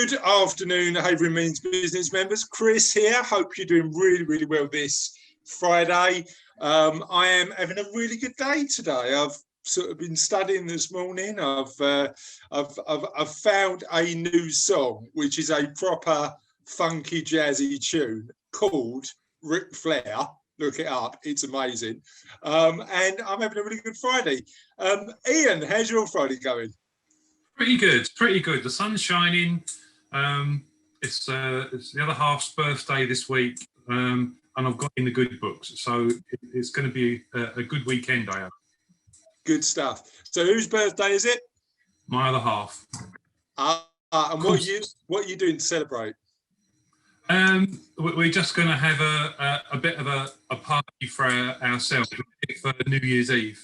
Good afternoon, Havering Means Business members. Chris here. Hope you're doing really, really well this Friday. I am having a really good day today. I've sort of been studying this morning. I've found a new song, which is a proper funky jazzy tune called Ric Flair. Look it up. It's amazing. And I'm having a really good Friday. Ian, how's your Friday going? Pretty good, pretty good. The sun's shining. It's the other half's birthday this week, and I've got in the good books, so it's going to be a good weekend. I hope. Good stuff. So whose birthday is it? My other half. And what are you doing to celebrate? We're just going to have a bit of a party for ourselves for New Year's Eve.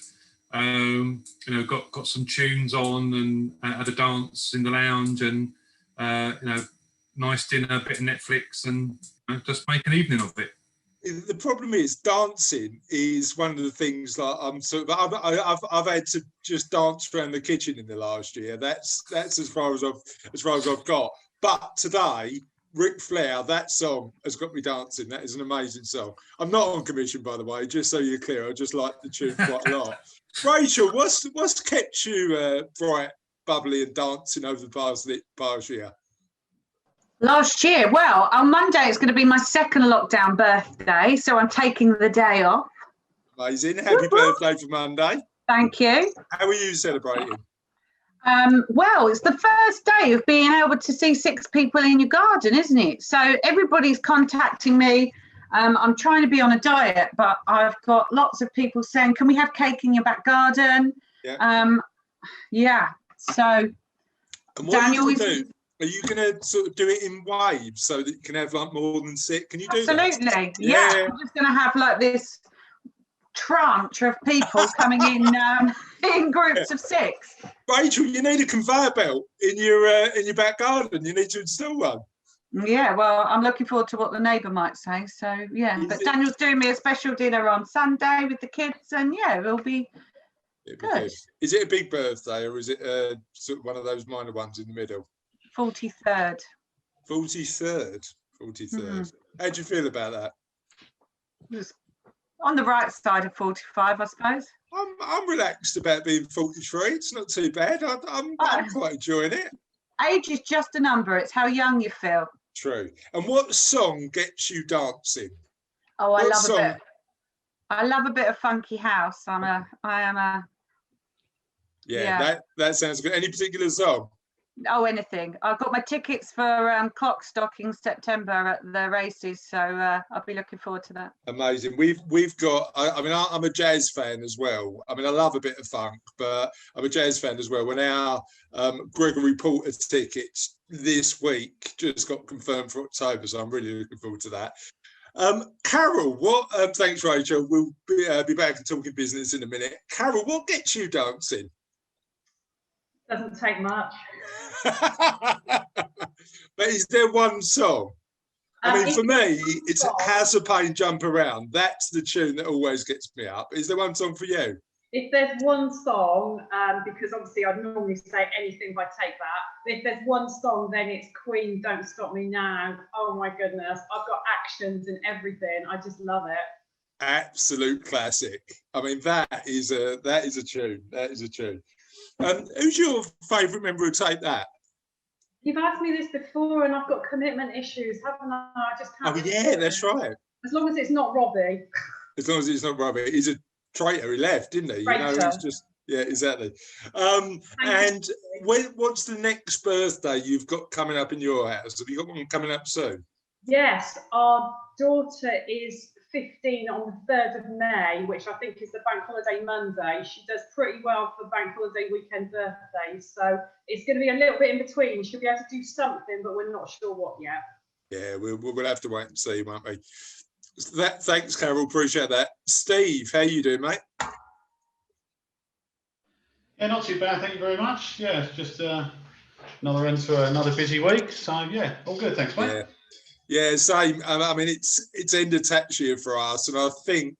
Got some tunes on and had a dance in the lounge and nice dinner, a bit of Netflix, and just make an evening of it. The problem is dancing is one of the things that I've had to just dance around the kitchen in the last year. That's as far as I've got. But today, Ric Flair, that song has got me dancing. That is an amazing song. I'm not on commission, by the way, just so you're clear. I just like the tune quite a lot. Rachel, what's kept you bright, bubbly, and dancing over the past year? Last year, well, on Monday it's going to be my second lockdown birthday, so I'm taking the day off. Amazing! Happy birthday for Monday. Thank you. How are you celebrating? Well, it's the first day of being able to see 6 people in your garden, isn't it? So everybody's contacting me. I'm trying to be on a diet, but I've got lots of people saying, can we have cake in your back garden? Yeah. So and what Daniel, are you going to sort of do it in waves so that you can have like more than 6? Can you do that? Absolutely. Yeah. I'm just going to have like this tranche of people coming in groups of 6. Rachel, you need a conveyor belt in your back garden. You need to install one. Yeah, well, I'm looking forward to what the neighbour might say. So, yeah, but Daniel's doing me a special dinner on Sunday with the kids, and yeah, it'll be good. Is it a big birthday or is it sort of one of those minor ones in the middle? 43rd. 43rd. How do you feel about that? Just on the right side of 45, I suppose. I'm relaxed about being 43. It's not too bad. I'm quite enjoying it. Age is just a number. It's how young you feel. True. And what song gets you dancing? Oh, I love a bit of funky house. I am a. Yeah. That sounds good. Any particular song? Oh, anything. I've got my tickets for Clock Stocking September at the races, so I'll be looking forward to that. Amazing. We've got. I'm a jazz fan as well. I mean, I love a bit of funk, but I'm a jazz fan as well. When our Gregory Porter tickets this week just got confirmed for October, so I'm really looking forward to that. Carol, thanks, Rachel. We'll be back and talking business in a minute. Carol, what gets you dancing? Doesn't take much. But is there one song? I mean, for me, it's House of Pain, Jump Around. That's the tune that always gets me up. Is there one song for you? If there's one song, because obviously I'd normally say anything by Take That. If there's one song, then it's Queen, Don't Stop Me Now. Oh my goodness, I've got actions and everything. I just love it. Absolute classic. I mean, that is a tune. That is a tune. Who's your favourite member of Take That? You've asked me this before, and I've got commitment issues, haven't I? I just can't. Oh yeah, that's right. As long as it's not Robbie. As long as it's not Robbie, he's a traitor. He left, didn't he? Traitor. You know, he's just exactly. And what's the next birthday you've got coming up in your house? Have you got one coming up soon? Yes, our daughter is 15 on the 3rd of May, which I think is the bank holiday Monday. She does pretty well for bank holiday weekend birthdays, so it's going to be a little bit in between. She'll be able to do something, but we're not sure what yet. Yeah, we'll have to wait and see, won't we? Thanks, Carol. Appreciate that. Steve, how you doing, mate? Yeah, not too bad. Thank you very much. Yeah, it's just another end to another busy week. So yeah, all good. Thanks, mate. Yeah, same. I mean, it's end of tax year for us, and I think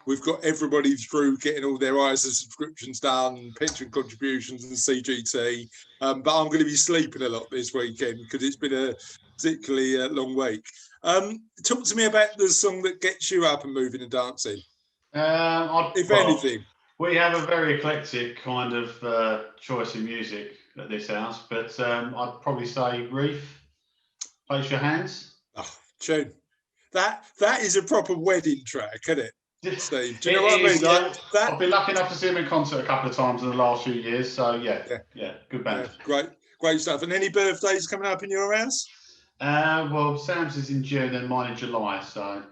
we've got everybody through getting all their ISA subscriptions done, pension contributions and CGT. But I'm going to be sleeping a lot this weekend because it's been a particularly long week. Talk to me about the song that gets you up and moving and dancing, if anything. We have a very eclectic kind of choice of music at this house, but I'd probably say Reef, Place Your Hands. Oh, tune. That is a proper wedding track, isn't it, Steve? Do you know what I mean? Yeah. I've been lucky enough to see him in concert a couple of times in the last few years, so yeah, good band. Yeah, great stuff. And any birthdays coming up in your house? Well, Sam's is in June and mine in July, so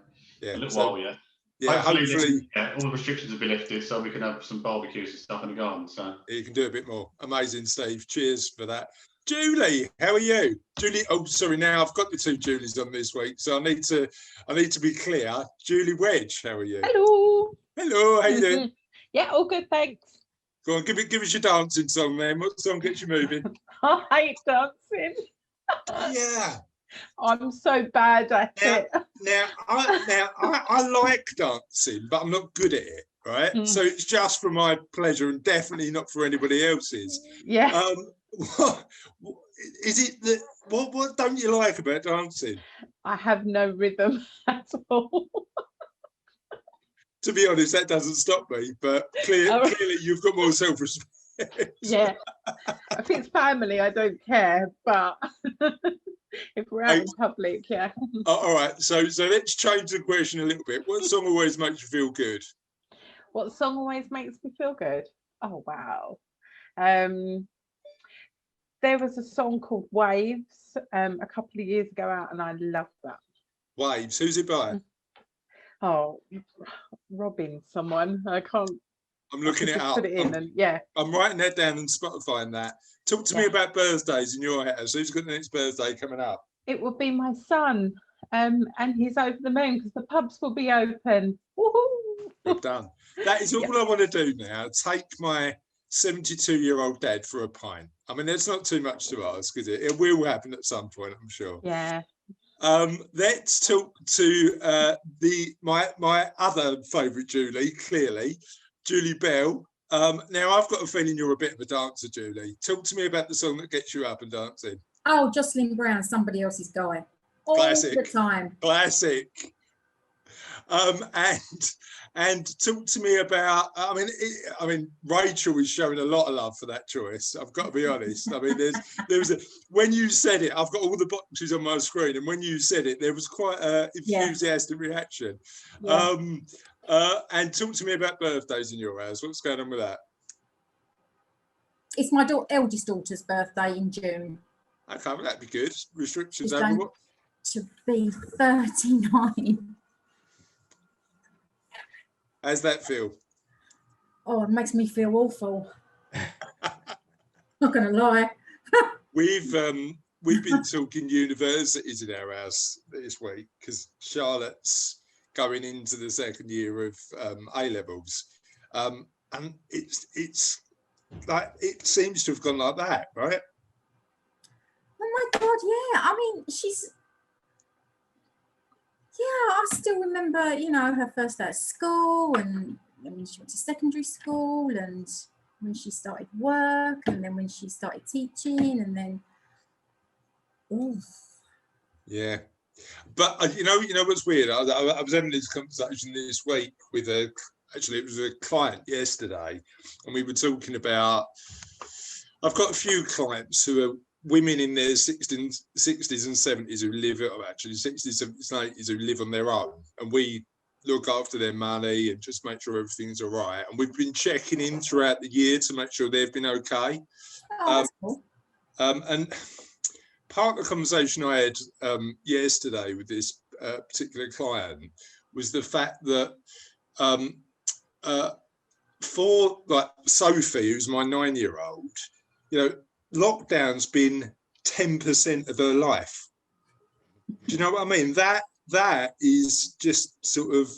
a little while yet. Yeah, hopefully all the restrictions will be lifted, so we can have some barbecues and stuff in the garden. So you can do a bit more. Amazing, Steve. Cheers for that. Julie, how are you? Julie, oh sorry, now I've got the two Julies on this week, so I need to be clear. Julie Wedge, how are you? Hello. Hello, how you doing? Yeah, all good, thanks. Go on, give us your dancing song then. What song gets you moving? I hate dancing. Yeah. I'm so bad at it. Now, I like dancing, but I'm not good at it, right? So it's just for my pleasure and definitely not for anybody else's. Yeah. What is it that? What don't you like about dancing? I have no rhythm at all. To be honest, that doesn't stop me, but clearly you've got more self-respect. Yeah. If it's family, I don't care, but if we're out in public, yeah. All right, so let's change the question a little bit. What song always makes you feel good? What song always makes me feel good? Oh wow. There was a song called Waves a couple of years ago out, and I loved that. Waves. Who's it by? Oh, Robin, someone. I can't. I'm looking it up. Put it in, and yeah. I'm writing that down and Spotifying that. Talk to me about birthdays in your house. Who's got the next birthday coming up? It will be my son, and he's over the moon because the pubs will be open. Woohoo! Well done. That is all I want to do now. Take my 72-year-old dad for a pint. I mean, there's not too much to ask, is it? It will happen at some point, I'm sure. Yeah. Let's talk to my other favourite Julie, clearly, Julie Bell. Now, I've got a feeling you're a bit of a dancer, Julie. Talk to me about the song that gets you up and dancing. Oh, Jocelyn Brown, Somebody Else's Guy. All Classic. the time. Classic. And talk to me about. I mean, Rachel is showing a lot of love for that choice. I've got to be honest. I mean, there was when you said it, I've got all the boxes on my screen, and when you said it, there was quite an enthusiastic reaction. Yeah. And talk to me about birthdays in your house. What's going on with that? It's my eldest daughter's birthday in June. Okay, well, that'd be good. Restrictions She's over what? To be 39. How's that feel? Oh, it makes me feel awful. Not gonna lie. We've been talking universities in our house this week because Charlotte's going into the second year of A levels, and it's like it seems to have gone like that, right? Oh my God, yeah. I mean, I still remember, her first day at school and when she went to secondary school and when she started work and then when she started teaching and then, Yeah. But, you know what's weird? I was having this conversation this week with it was a client yesterday and we were talking about, I've got a few clients who are women in their 60s and 70s who live, actually 60s, 70s, 80s who live on their own, and we look after their money and just make sure everything's all right. And we've been checking in throughout the year to make sure they've been okay. Oh, that's cool. And part of the conversation I had yesterday with this particular client was the fact that for like Sophie, who's my 9-year-old, lockdown's been 10% of her life. Do you know what I mean? That is just sort of,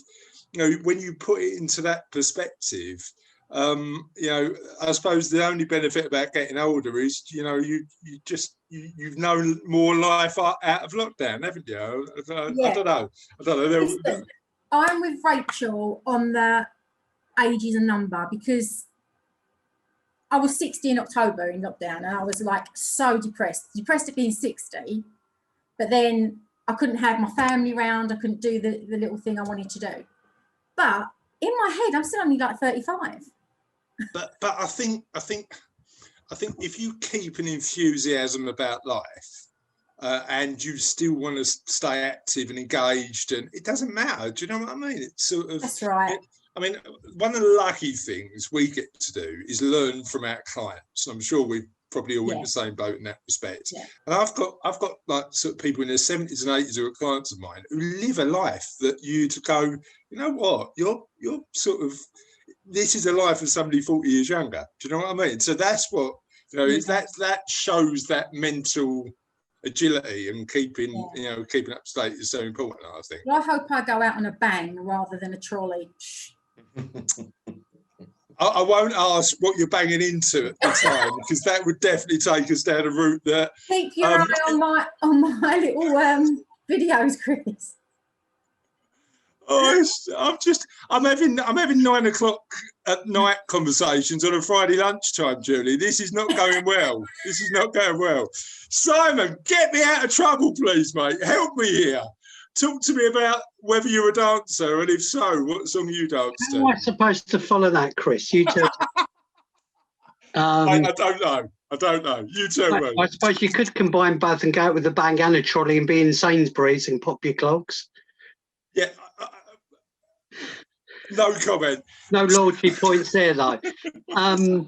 when you put it into that perspective, I suppose the only benefit about getting older is, you've known more life out of lockdown, haven't you? I don't know. I'm with Rachel on the age is a number, because I was 60 in October in lockdown, and I was like so depressed at being 60, but then I couldn't have my family round. I couldn't do the little thing I wanted to do. But in my head, I'm still only like 35. But I think if you keep an enthusiasm about life, and you still want to stay active and engaged, and it doesn't matter. Do you know what I mean? It's sort of, That's right. I mean, one of the lucky things we get to do is learn from our clients. I'm sure we probably all in the same boat in that respect. Yeah. And I've got like sort of people in their 70s and 80s who are clients of mine who live a life that you to go, you know what, you're sort of, this is a life of somebody 40 years younger. Do you know what I mean? So that's what, you know, is that shows that mental agility and keeping up to date is so important, I think. Well, I hope I go out on a bang rather than a trolley. I won't ask what you're banging into at the time, because that would definitely take us down a route that. Keep your eye on my little videos, Chris. Oh, I'm having 9 o'clock at night conversations on a Friday lunchtime, Julie. This is not going well. Simon, get me out of trouble, please, mate. Help me here. Talk to me about whether you're a dancer, and if so, what song you dance to. How am I supposed to follow that, Chris? You tell me. I don't know. You tell me. I suppose you could combine both and go out with a bang and a trolley and be in Sainsbury's and pop your clogs. Yeah. No comment. No loyalty points there, though. I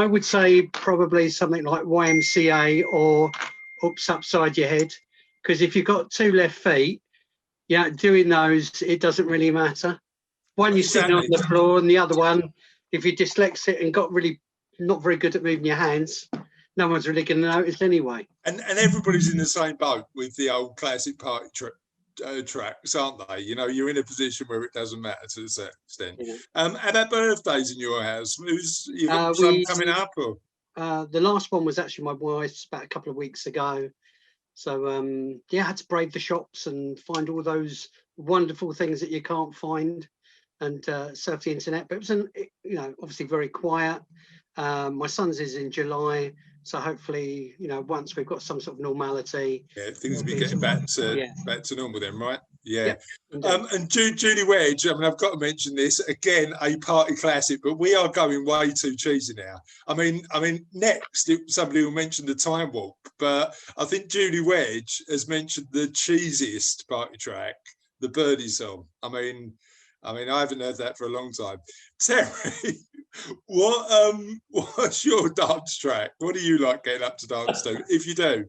would say probably something like YMCA or Oops Upside Your Head, because if you've got 2 left feet, doing those, it doesn't really matter. One you're sitting on the floor, and the other one, if you're dyslexic and got really not very good at moving your hands, no one's really going to notice anyway. And everybody's in the same boat with the old classic party tracks, aren't they? You know, you're in a position where it doesn't matter to a certain extent. Yeah. How about birthdays in your house? You got some coming up? Or? The last one was actually my wife's about a couple of weeks ago. So, I had to brave the shops and find all those wonderful things that you can't find and surf the internet. But it was, obviously very quiet. My son's is in July. So hopefully, once we've got some sort of normality. Yeah, things will be getting back to normal then, right? Yeah. Yeah, and Judy Wedge, I mean, I've got to mention this, again, a party classic, but we are going way too cheesy now. I mean, next, somebody will mention the Time Warp, but I think Judy Wedge has mentioned the cheesiest party track, the Birdie song. I mean, I haven't heard that for a long time. Terry, what's your dance track? What do you like getting up to dance to, if you do?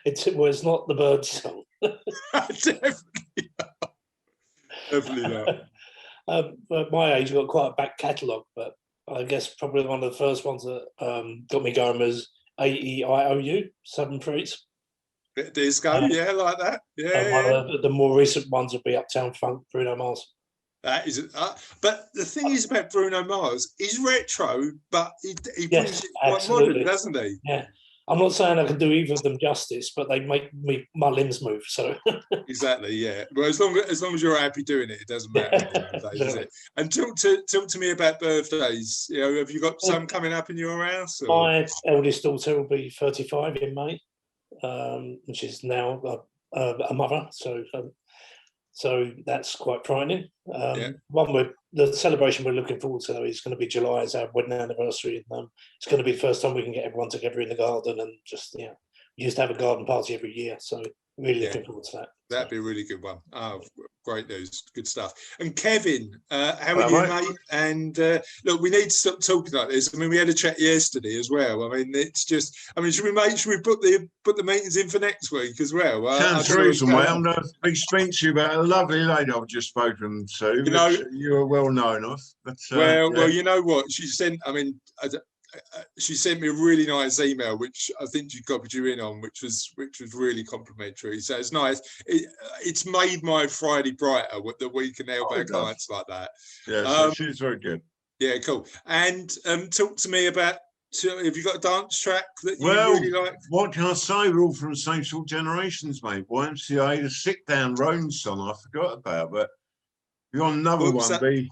It's not the Bird song. Definitely not. At my age, I've got quite a back catalogue, but I guess probably one of the first ones that got me going was AEIOU, 7 Threes. Bit of disco, like that. Yeah. One of the more recent ones would be Uptown Funk, Bruno Mars. That is, but the thing is about Bruno Mars, he's retro, but he brings it quite modern, doesn't he? Yeah, I'm not saying I can do either of them justice, but they make my limbs move. So exactly, yeah. Well, as long as you're happy doing it, it doesn't matter. Does it? And talk to me about birthdays. Have you got some coming up in your house? Or? My eldest daughter will be 35 in May, and she's now a mother. So that's quite frightening. The celebration we're looking forward to is going to be July, as our wedding anniversary. And it's going to be the first time we can get everyone together in the garden and just, we used to have a garden party every year. So really looking forward to that. That'd be a really good one. Oh, great news. Good stuff. And Kevin, how are you, mate? And look, we need to stop talking like this. I mean, we had a chat yesterday as well. I mean, it's just, should we put the meetings in for next week as well? Sounds reasonable. I'm going to be speaking to you about a lovely lady I've just spoken to. You're well known of. But, well, you know what? She sent me a really nice email, which I think she copied you in on, which was really complimentary. So it's nice. It's made my Friday brighter that we can help our clients like that. Yeah, she's very good. Yeah, cool. And talk to me about Have you got a dance track that you Well, really like? what can I say? We're all from the same sort of generations, mate. YMCA, the Sit Down Roan song, I forgot about, but you got another What was one, that? B.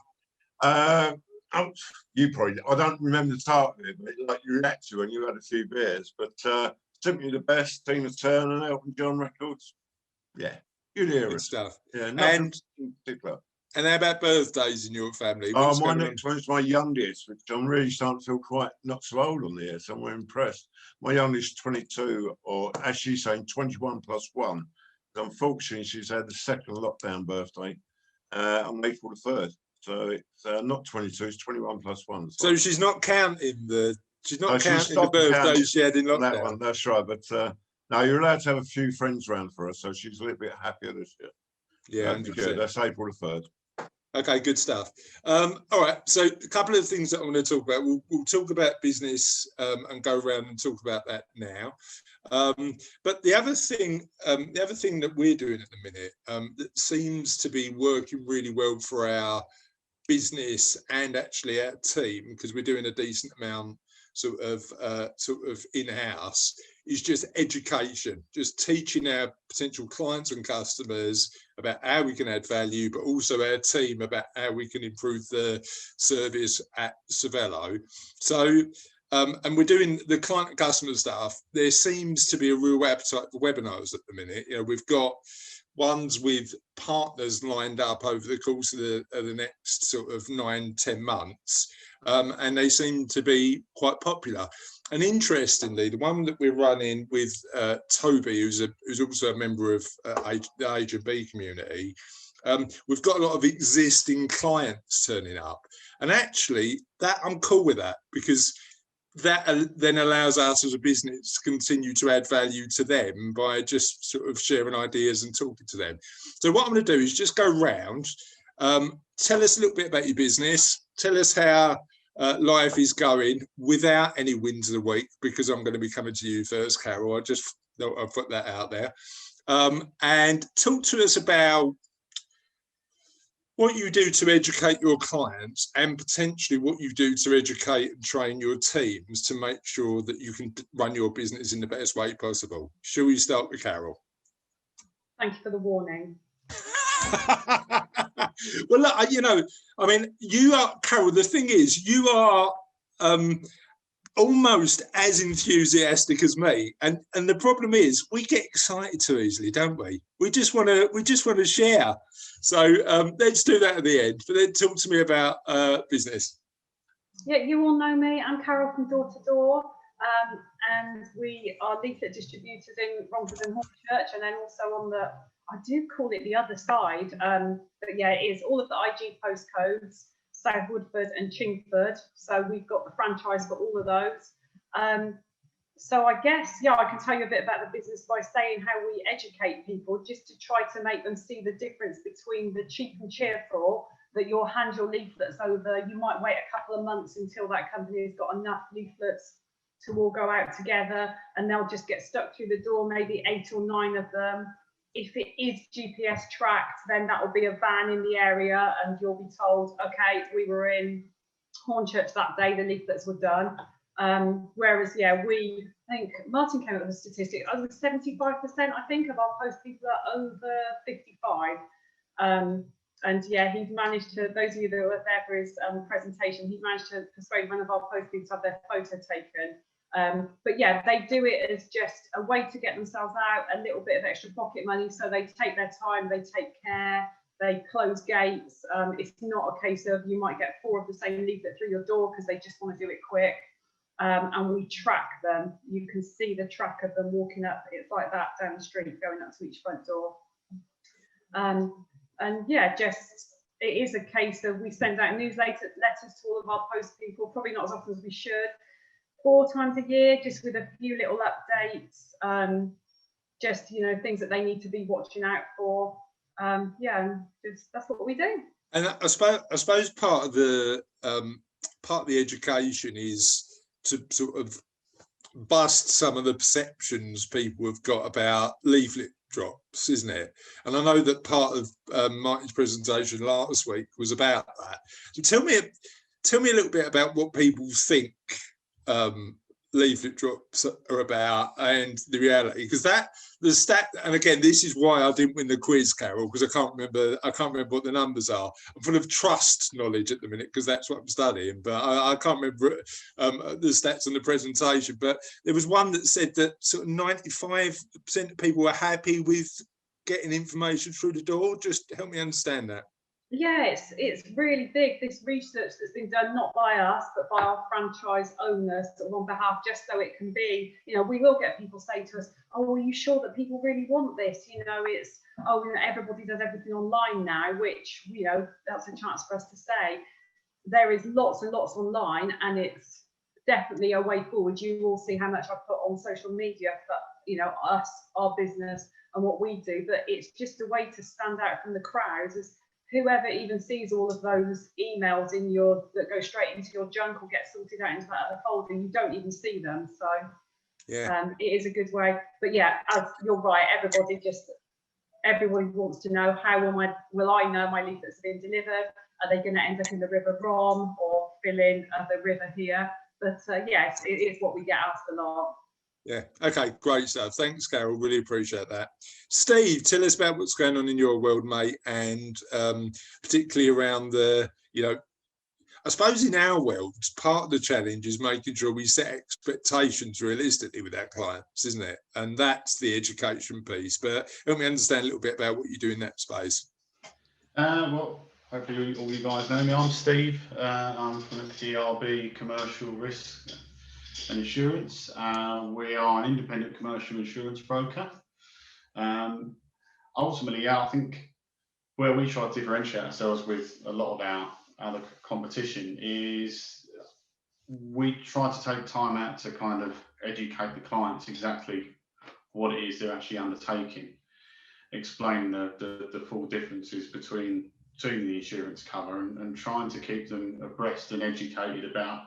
You probably, I don't remember the title of it, but like you react to when you had a few beers, but Simply the Best, Tina Turner, Elton John records. Yeah, you'd hear Good us. stuff. Yeah, nothing And in particular. how about birthdays in your family? Oh, What's my going on? next one's my youngest, which I'm really starting to feel quite not so old on here, so I'm impressed. My youngest, 22, or as she's saying, 21 plus 1. Unfortunately, she's had the second lockdown birthday on April the 3rd. So it's not 22, it's 21 plus 1. So she's not counting the birthdays counting she had in on that lockdown. one. That's right. But no, you're allowed to have a few friends around for her, so she's a little bit happier this year. Yeah, That'd be good. 100%. That's April the 3rd. Okay, good stuff. All right, so a couple of things that I'm going to talk about. We'll talk about business and go around and talk about that now. But the other thing that we're doing at the minute that seems to be working really well for our business and actually our team, because we're doing a decent amount sort of in-house, is just education, just teaching our potential clients and customers about how we can add value, but also our team about how we can improve the service at Cervelo. So, and we're doing the client and customer stuff. There seems to be a real appetite for webinars at the minute. You know, we've got ones with partners lined up over the course of the next sort of 9-10 months, and they seem to be quite popular. And interestingly, the one that we're running with Toby, who's also a member of the HMB community, we've got a lot of existing clients turning up, and actually that I'm cool with that, because that then allows us as a business to continue to add value to them by just sort of sharing ideas and talking to them. So what I'm going to do is just go round, tell us a little bit about your business, tell us how life is going without any wins of the week, because I'm going to be coming to you first, Carol. I'll put that out there, and talk to us about what you do to educate your clients, and potentially what you do to educate and train your teams to make sure that you can run your business in the best way possible. Shall we start with Carol? Thank you for the warning. Well, look, you know, I mean, you are, Carol, the thing is, you are almost as enthusiastic as me, and the problem is we get excited too easily, don't we? We just want to share. So let's do that at the end, but then talk to me about business. Yeah, you all know me. I'm Carol from Door to Door, and we are leaflet distributors in Romford and Hornchurch, and then also on the, I do call it the other side, but yeah, it is all of the IG postcodes, South Woodford and Chingford. So we've got the franchise for all of those. So I guess, yeah, I can tell you a bit about the business by saying how we educate people, just to try to make them see the difference between the cheap and cheerful that you'll hand your leaflets over. You might wait a couple of months until that company has got enough leaflets to all go out together, and they'll just get stuck through the door, maybe 8 or 9 of them. If it is GPS tracked, then that will be a van in the area, and you'll be told, okay, we were in Hornchurch that day, the leaflets were done. Whereas, yeah, I think Martin came up with a statistic, over 75%, I think, of our post people are over 55. And yeah, he's managed to, those of you that were there for his presentation, he's managed to persuade one of our post people to have their photo taken. But yeah, they do it as just a way to get themselves out, a little bit of extra pocket money. So they take their time, they take care, they close gates. It's not a case of you might get 4 of the same leaflet through your door because they just want to do it quick. And we track them. You can see the track of them walking up. It's like that down the street, going up to each front door. And yeah, just it is a case of we send out letters to all of our post people, probably not as often as we should, 4 times a year, just with a few little updates, just, you know, things that they need to be watching out for. Yeah, that's what we do. And I suppose part of the education is to sort of bust some of the perceptions people have got about leaflet drops, isn't it? And I know that part of Martin's presentation last week was about that. So tell me a little bit about what people think leaflet drops are about and the reality, because the stat, and again, this is why I didn't win the quiz, Carol, because I can't remember what the numbers are. I'm full of trust knowledge at the minute because that's what I'm studying, but I can't remember the stats on the presentation. But there was one that said that sort of 95% of people were happy with getting information through the door. Just help me understand that. Yeah, it's really big, this research that's been done not by us but by our franchise owners sort of on behalf, just so it can be, you know, we will get people say to us, oh, are you sure that people really want this? You know, it's, oh, you know, everybody does everything online now, which, you know, that's a chance for us to say there is lots and lots online, and it's definitely a way forward. You will see how much I put on social media for, you know, us, our business and what we do, but it's just a way to stand out from the crowds. As whoever even sees all of those emails in your that go straight into your junk or get sorted out into that other folder, you don't even see them. So yeah, it is a good way. But yeah, as you're right, everybody wants to know, how will I know my leaflets have been delivered? Are they going to end up in the River Brom or fill in the river here? But yes, it is what we get asked a lot. Yeah. Okay. Great stuff. Thanks, Carol. Really appreciate that. Steve, tell us about what's going on in your world, mate, and particularly around the, you know, I suppose in our world, part of the challenge is making sure we set expectations realistically with our clients, isn't it? And that's the education piece. But help me understand a little bit about what you do in that space. Well, hopefully all you guys know me. I'm Steve. I'm from the TRB Commercial Risk and Insurance. We are an independent commercial insurance broker. Ultimately, I think where we try to differentiate ourselves with a lot of our other competition is we try to take time out to kind of educate the clients exactly what it is they're actually undertaking, explain the full differences between the insurance cover, and trying to keep them abreast and educated about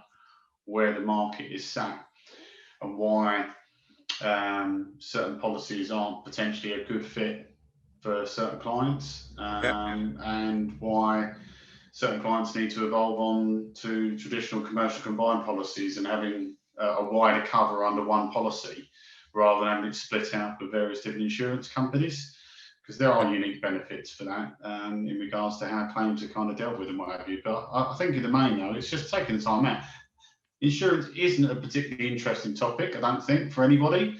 where the market is sat and why certain policies aren't potentially a good fit for certain clients, and why certain clients need to evolve on to traditional commercial combined policies and having a wider cover under one policy rather than having it split out with various different insurance companies, because there are unique benefits for that in regards to how claims are kind of dealt with and what have you. But I think in the main, though, it's just taking the time out. Insurance isn't a particularly interesting topic, I don't think, for anybody.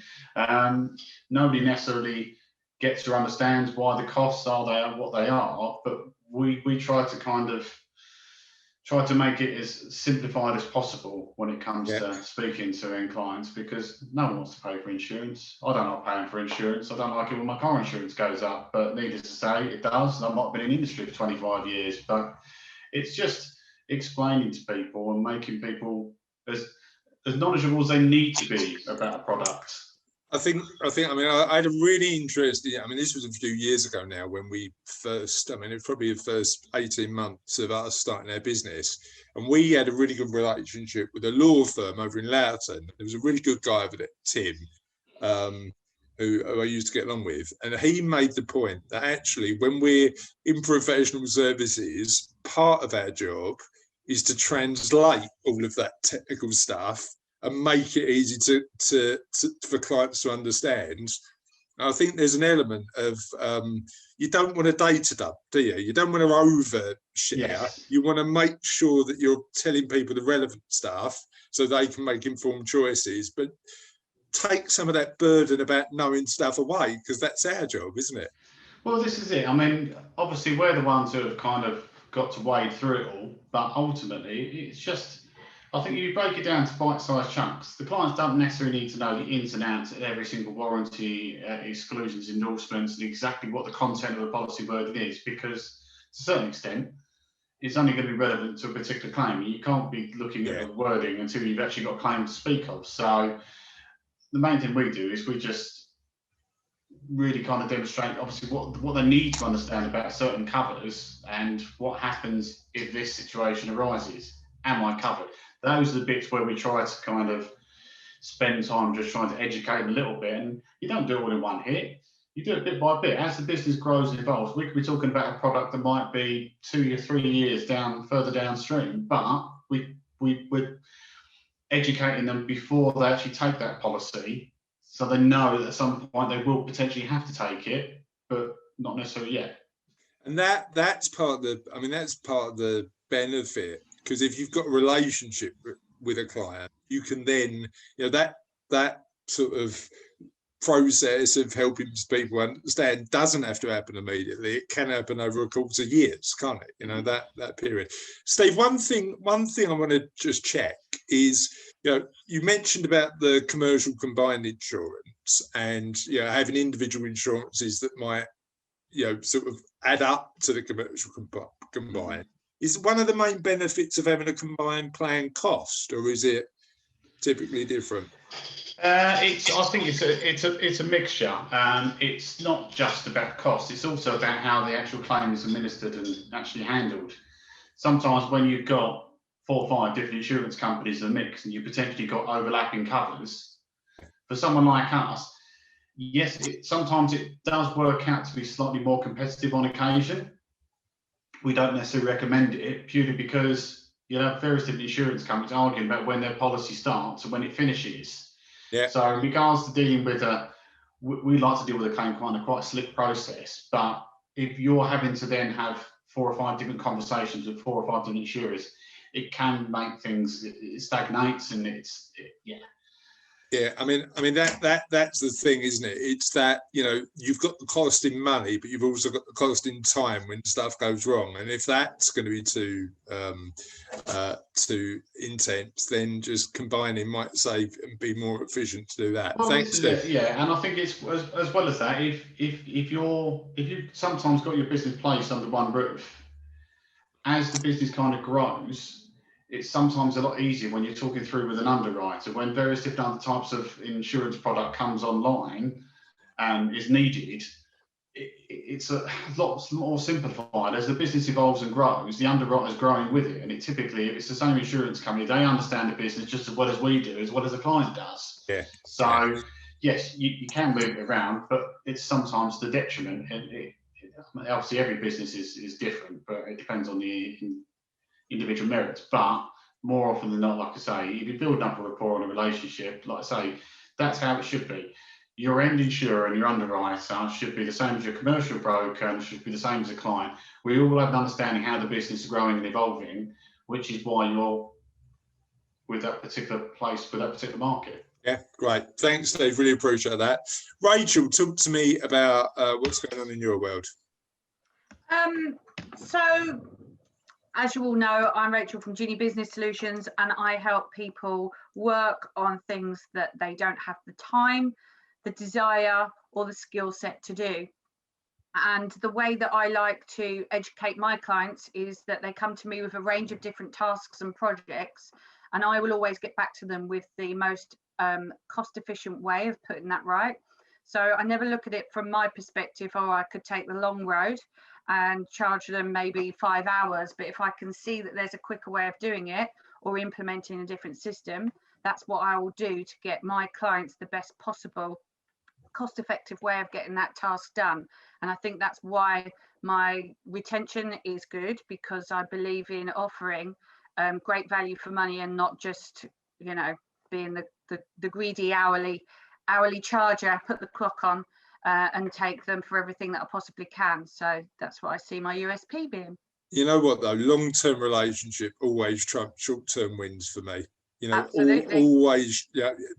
Nobody necessarily gets or understands why the costs are there, what they are, but we try to make it as simplified as possible when it comes to speaking to end clients, because no one wants to pay for insurance. I don't like paying for insurance. I don't like it when my car insurance goes up, but needless to say, it does. I've not been in the industry for 25 years, but it's just explaining to people and making people as knowledgeable as they need to be about a product. I mean, I had a really interesting, I mean, this was a few years ago now when we first, I mean, it's probably the first 18 months of us starting our business. And we had a really good relationship with a law firm over in Loughton. There was a really good guy over there, Tim, who I used to get along with. And he made the point that actually when we're in professional services, part of our job is to translate all of that technical stuff and make it easy for clients to understand. I think there's an element of you don't want to data dump, do you? You don't want to overshare. Yes. You want to make sure that you're telling people the relevant stuff so they can make informed choices, but take some of that burden about knowing stuff away, because that's our job, isn't it? Well, this is it. I mean, obviously we're the ones who have kind of got to wade through it all, but ultimately it's just, I think if you break it down to bite-sized chunks, the clients don't necessarily need to know the ins and outs of every single warranty, exclusions, endorsements, and exactly what the content of the policy wording is, because to a certain extent, it's only going to be relevant to a particular claim. You can't be looking at the wording until you've actually got a claim to speak of. So the main thing we do is we just really kind of demonstrate, obviously, what they need to understand about certain covers and what happens if this situation arises. Am I covered? Those are the bits where we try to kind of spend time just trying to educate them a little bit. And you don't do it all in one hit. You do it bit by bit. As the business grows and evolves, we could be talking about a product that might be 2 or 3 years further downstream, but we're educating them before they actually take that policy, so they know that at some point they will potentially have to take it, but not necessarily yet. And that's part of the, I mean, that's part of the benefit, because if you've got a relationship with a client, you can then, you know, that sort of process of helping people understand doesn't have to happen immediately. It can happen over a course of years, can't it? You know, that period. Steve, one thing I want to just check is, you know, you mentioned about the commercial combined insurance and, you know, having individual insurances that might, you know, sort of add up to the commercial combined. Is one of the main benefits of having a combined plan cost, or is it typically different? I think it's a mixture. It's not just about cost. It's also about how the actual claim is administered and actually handled. Sometimes when you've got 4 or 5 different insurance companies in the mix and you potentially got overlapping covers, for someone like us, yes, sometimes it does work out to be slightly more competitive on occasion. We don't necessarily recommend it purely because you have various different insurance companies arguing about when their policy starts and when it finishes. Yeah. So in regards to dealing with we like to deal with a claim quite a slick process. But if you're having to then have 4 or 5 different conversations with 4 or 5 different insurers, it can make things, it stagnates, and yeah. Yeah, I mean that's the thing, isn't it? It's that, you know, you've got the cost in money, but you've also got the cost in time when stuff goes wrong. And if that's going to be too intense, then just combining might save and be more efficient to do that. Well, Thanks, Steve. yeah, and I think it's as well as that. If you've sometimes got your business placed under one roof, as the business kind of grows, it's sometimes a lot easier when you're talking through with an underwriter, when various different other types of insurance product comes online and is needed. It's a lot more simplified. As the business evolves and grows, the underwriter's growing with it, and it typically, if it's the same insurance company, they understand the business just as well as we do, as well as the client does. Yeah. So yes, you can move it around, but it's sometimes the detriment. And obviously every business is different, but it depends on the individual merits. But more often than not, like I say, if you're building up a rapport and a relationship, like I say, that's how it should be. Your end insurer and your underwriter should be the same as your commercial broker and should be the same as a client. We all have an understanding how the business is growing and evolving, which is why you're with that particular place, with that particular market. Yeah, great. Thanks, Steve. Really appreciate that. Rachel, talk to me about what's going on in your world. So, as you all know, I'm Rachel from Genie Business Solutions, and I help people work on things that they don't have the time, the desire, or the skill set to do. And the way that I like to educate my clients is that they come to me with a range of different tasks and projects, and I will always get back to them with the most cost-efficient way of putting that right. So I never look at it from my perspective, oh, I could take the long road and charge them maybe 5 hours, but if I can see that there's a quicker way of doing it or implementing a different system, that's what I will do to get my clients the best possible cost-effective way of getting that task done. And I think that's why my retention is good, because I believe in offering great value for money and not just, you know, being the greedy hourly charger, put the clock on and take them for everything that I possibly can. So that's what I see my USP being. You know what though, long-term relationship always trumps short-term wins for me. You know, always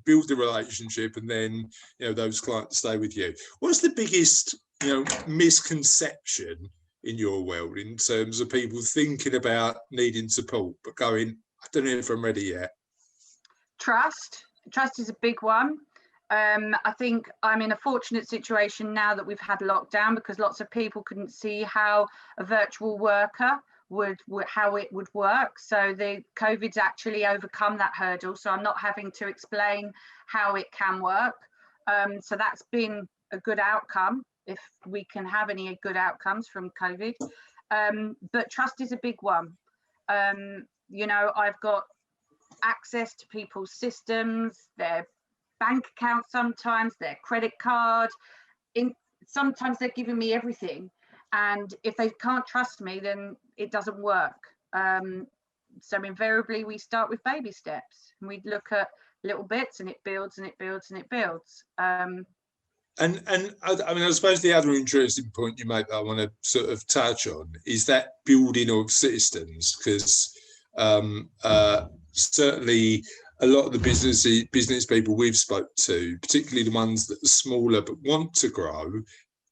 build the relationship, and then, you know, those clients stay with you. What's the biggest, you know, misconception in your world in terms of people thinking about needing support but going, I don't know if I'm ready yet? Trust is a big one. I think I'm in a fortunate situation now that we've had lockdown, because lots of people couldn't see how a virtual worker how it would work. So the COVID's actually overcome that hurdle. So I'm not having to explain how it can work. So that's been a good outcome, if we can have any good outcomes from COVID. But trust is a big one. You know, I've got access to people's systems, their bank account, sometimes their credit card. Sometimes they're giving me everything. And if they can't trust me, then it doesn't work. So invariably we start with baby steps, and we look at little bits, and it builds and it builds and it builds. And I mean, I suppose the other interesting point you make that I want to sort of touch on is that building of systems, because certainly a lot of the business people we've spoke to, particularly the ones that are smaller but want to grow,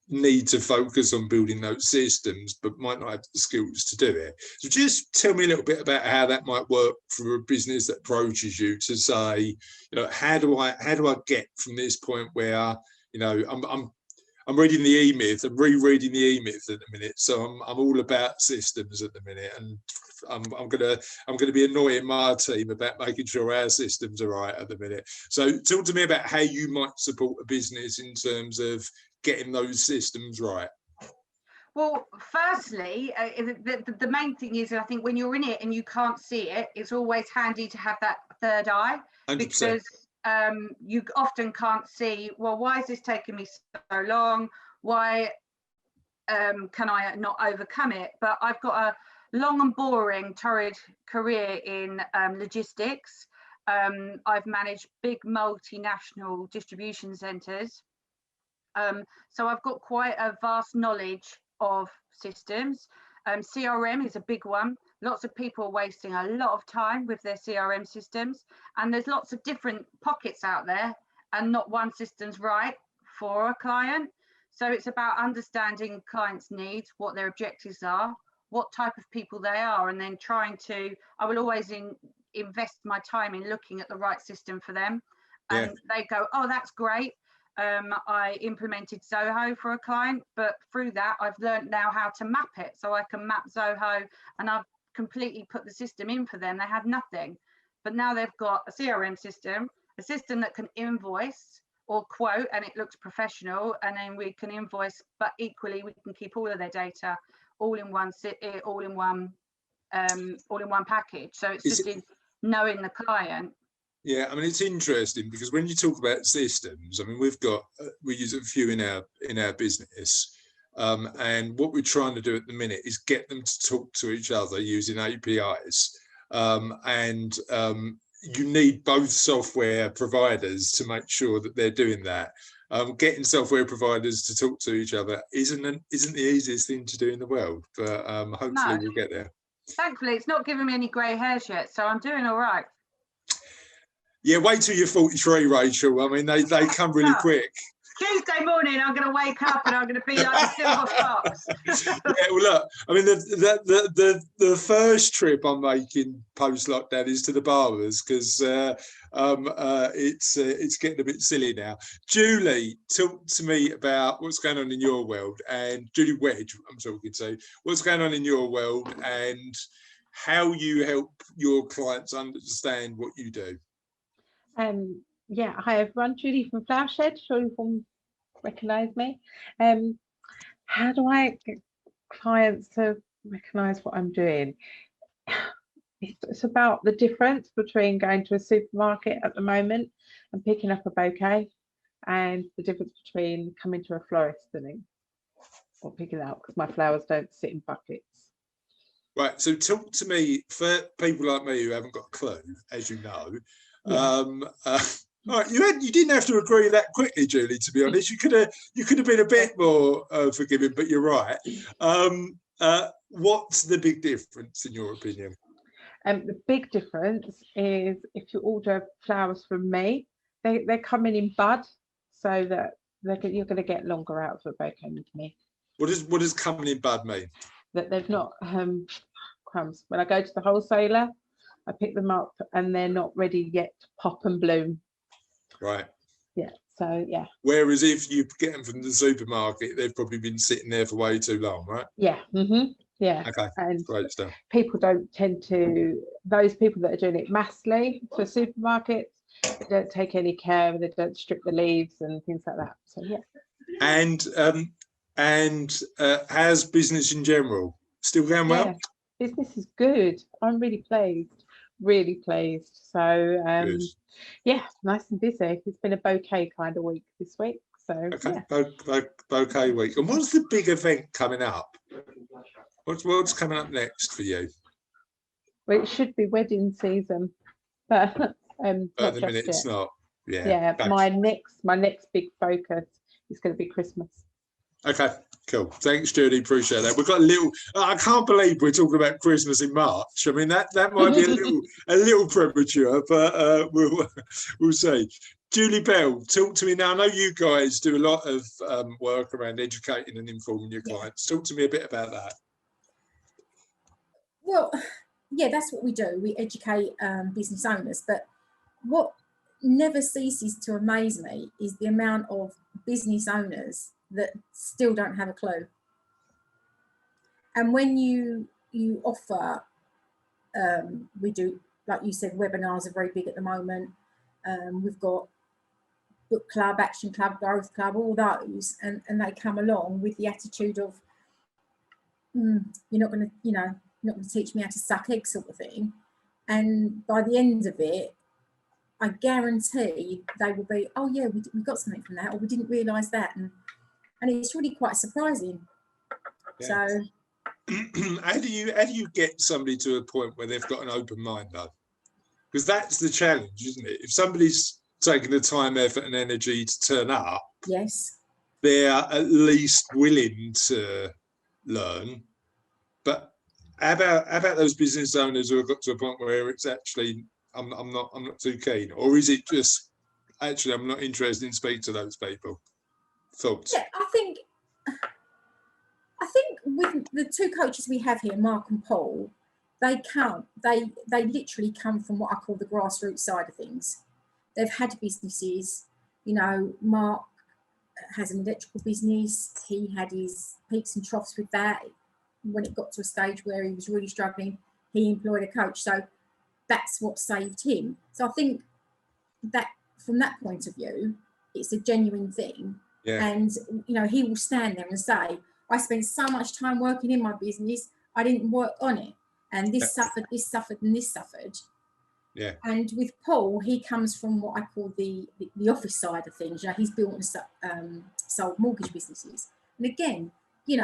need to focus on building those systems but might not have the skills to do it. So just tell me a little bit about how that might work for a business that approaches you to say, you know, how do I get from this point where, you know, I'm reading the E-Myth, I'm rereading the E-Myth at the minute, so I'm all about systems at the minute, and I'm gonna be annoying my team about making sure our systems are right at the minute. So talk to me about how you might support a business in terms of getting those systems right. Well, firstly, the main thing is, I think when you're in it and you can't see it, it's always handy to have that third eye, 100%. because you often can't see, well, why is this taking me so long? Why can I not overcome it? But I've got a long and boring, torrid career in logistics. I've managed big multinational distribution centres. So I've got quite a vast knowledge of systems. CRM is a big one. Lots of people are wasting a lot of time with their CRM systems, and there's lots of different pockets out there, and not one system's right for a client. So it's about understanding clients' needs, what their objectives are, what type of people they are, and then I will always invest my time in looking at the right system for them. And they go, oh, that's great. I implemented Zoho for a client, but through that I've learned now how to map it, so I can map Zoho, and I've completely put the system in for them. They had nothing, but now they've got a CRM system, a system that can invoice or quote, and it looks professional, and then we can invoice, but equally we can keep all of their data all in one package. So it's just in knowing the client. Yeah, I mean, it's interesting because when you talk about systems, I mean, we use a few in our business, and what we're trying to do at the minute is get them to talk to each other using APIs, and you need both software providers to make sure that they're doing that. Getting software providers to talk to each other isn't the easiest thing to do in the world, but hopefully we'll get there. Thankfully, it's not giving me any grey hairs yet, so I'm doing all right. Yeah, wait till you're 43, Rachel. I mean, they come really quick. Tuesday morning, I'm going to wake up and I'm going to be like a silver fox. Yeah, well, look, I mean, the first trip I'm making post lockdown is to the barbers, because it's getting a bit silly now. Julie, talk to me about what's going on in your world, and Julie Wedge, I'm talking to. What's going on in your world and how you help your clients understand what you do. Yeah, hi everyone, Julie from Flower Shed, sure you will recognise me. How do I get clients to recognise what I'm doing? It's about the difference between going to a supermarket at the moment and picking up a bouquet, and the difference between coming to a florist or picking it out, because my flowers don't sit in buckets. Right, so talk to me, for people like me who haven't got a clue, as you know. All right, you didn't have to agree that quickly, Julie, to be honest. You could have been a bit more forgiving, but you're right. What's the big difference in your opinion? The big difference is if you order flowers from me, they're coming in bud, so that you're going to get longer out of a bouquet with me. What does coming in bud mean? That they've not crumbs. When I go to the wholesaler, I pick them up and they're not ready yet to pop and bloom. Right. Yeah. So yeah. Whereas if you get them from the supermarket, they've probably been sitting there for way too long, right? Yeah. Mm-hmm. Yeah. Okay. And great stuff. People don't tend to. Those people that are doing it massively for supermarkets, they don't take any care. They don't strip the leaves and things like that. So yeah. And how's business in general? Still going well? Yeah, business is good. I'm really pleased. Really pleased. So yeah, nice and busy. It's been a bouquet kind of week this week. So okay, yeah. Bouquet week. And what's the big event coming up? What's coming up next for you? Well, it should be wedding season, but But at not the just minute, it's yet. not. Yeah. Yeah, Okay. my next big focus is going to be Christmas. Okay, cool. Thanks, Judy. Appreciate that. We've got a little. I can't believe we're talking about Christmas in March. I mean, that might be a little premature, but we'll see. Julie Bell, talk to me now. I know you guys do a lot of work around educating and informing your clients. Talk to me a bit about that. Well, yeah, that's what we do. We educate business owners. But what never ceases to amaze me is the amount of business owners that still don't have a clue. And when you offer, we do, like you said, webinars are very big at the moment. We've got book club, action club, growth club, all those, and they come along with the attitude of, you're not going to teach me how to suck eggs, sort of thing. And by the end of it, I guarantee they will be, oh yeah, we got something from that, or we didn't realise that, and it's really quite surprising. Yeah. So, how do you get somebody to a point where they've got an open mind, though? Because that's the challenge, isn't it? If somebody's taking the time, effort, and energy to turn up, yes, they're at least willing to learn. But how about those business owners who have got to a point where it's actually I'm not too keen, or is it just actually I'm not interested in speaking to those people? Thoughts? yeah, I think with the two coaches we have here, Mark and Paul, they literally come from what I call the grassroots side of things. They've had businesses, Mark has an electrical business. He had his peaks and troughs with that. When it got to a stage where he was really struggling, he employed a coach. So that's what saved him. So I think that from that point of view, it's a genuine thing. Yeah. And, he will stand there and say, I spent so much time working in my business, I didn't work on it. And this suffered, and this suffered. Yeah. And with Paul, he comes from what I call the office side of things. He's built and sold mortgage businesses. And again, he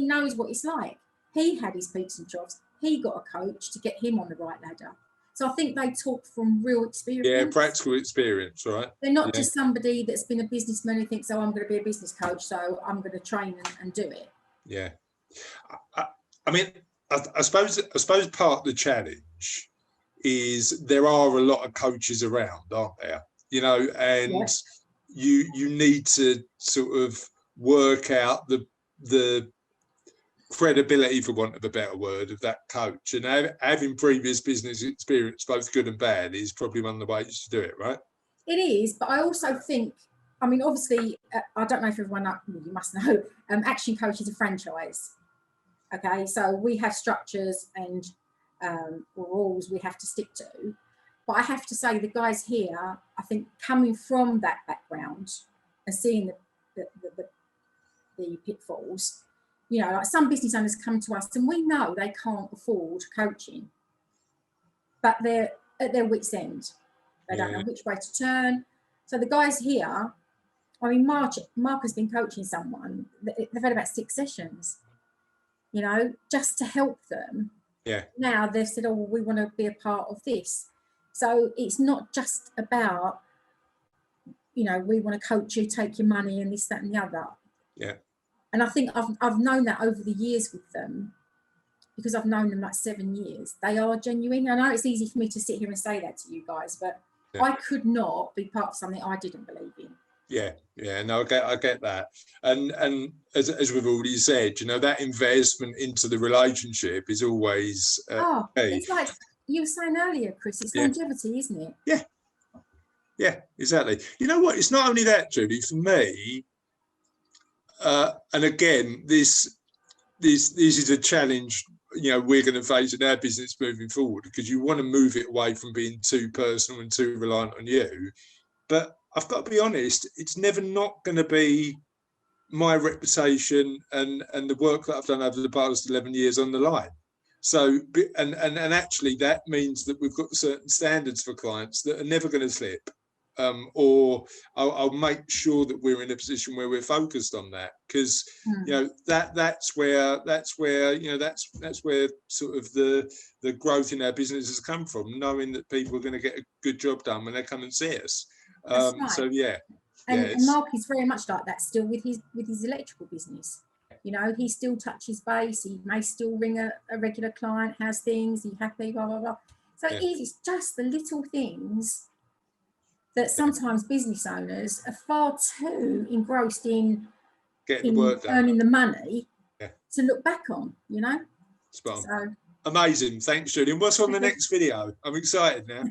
knows what it's like. He had his peaks and troughs. He got a coach to get him on the right ladder. So I think they talk from real experience. Yeah, practical experience, right? They're not just somebody that's been a businessman who thinks, oh, I'm going to be a business coach, so I'm going to train and do it. Yeah. I mean, I suppose part of the challenge is there are a lot of coaches around, aren't there? And you need to sort of work out the credibility, for want of a better word, of that coach, and having previous business experience, both good and bad, is probably one of the ways to do it, right? It is, but I also think, obviously, I don't know if everyone, you must know, Action Coach is a franchise. Okay, so we have structures and rules we have to stick to. But I have to say, the guys here, I think, coming from that background and seeing the pitfalls, like some business owners come to us and we know they can't afford coaching, but they're at their wits' end. They don't know which way to turn. So the guys here, Mark has been coaching someone. They've had about 6 sessions, just to help them. Yeah. Now they've said, oh, well, we want to be a part of this. So it's not just about, we want to coach you, take your money and this, that and the other. Yeah. And I think I've known that over the years with them, because I've known them like 7 years. They are genuine. I know it's easy for me to sit here and say that to you guys, but I could not be part of something I didn't believe in. Yeah, no, I get that, and as we've already said, that investment into the relationship is always it's like you were saying earlier, Chris. It's longevity, isn't it? Yeah, exactly. You know what? It's not only that, Judy. For me, and again, this is a challenge. We're going to face in our business moving forward, because you want to move it away from being too personal and too reliant on you. But I've got to be honest, it's never not going to be my reputation and the work that I've done over the past 11 years on the line. So, and actually that means that we've got certain standards for clients that are never going to slip. or I'll make sure that we're in a position where we're focused on that, because you know that's where sort of the growth in our business has come from, knowing that people are going to get a good job done when they come and see us. That's right. So yeah. And Mark is very much like that still with his electrical business. You know, he still touches base. He may still ring a regular client, how's things, are you happy, blah, blah, blah. So it's just the little things that sometimes business owners are far too engrossed in getting the work done, earning the money to look back on, you know. Spot on. So amazing. Thanks, Julian. What's on the next video? I'm excited now.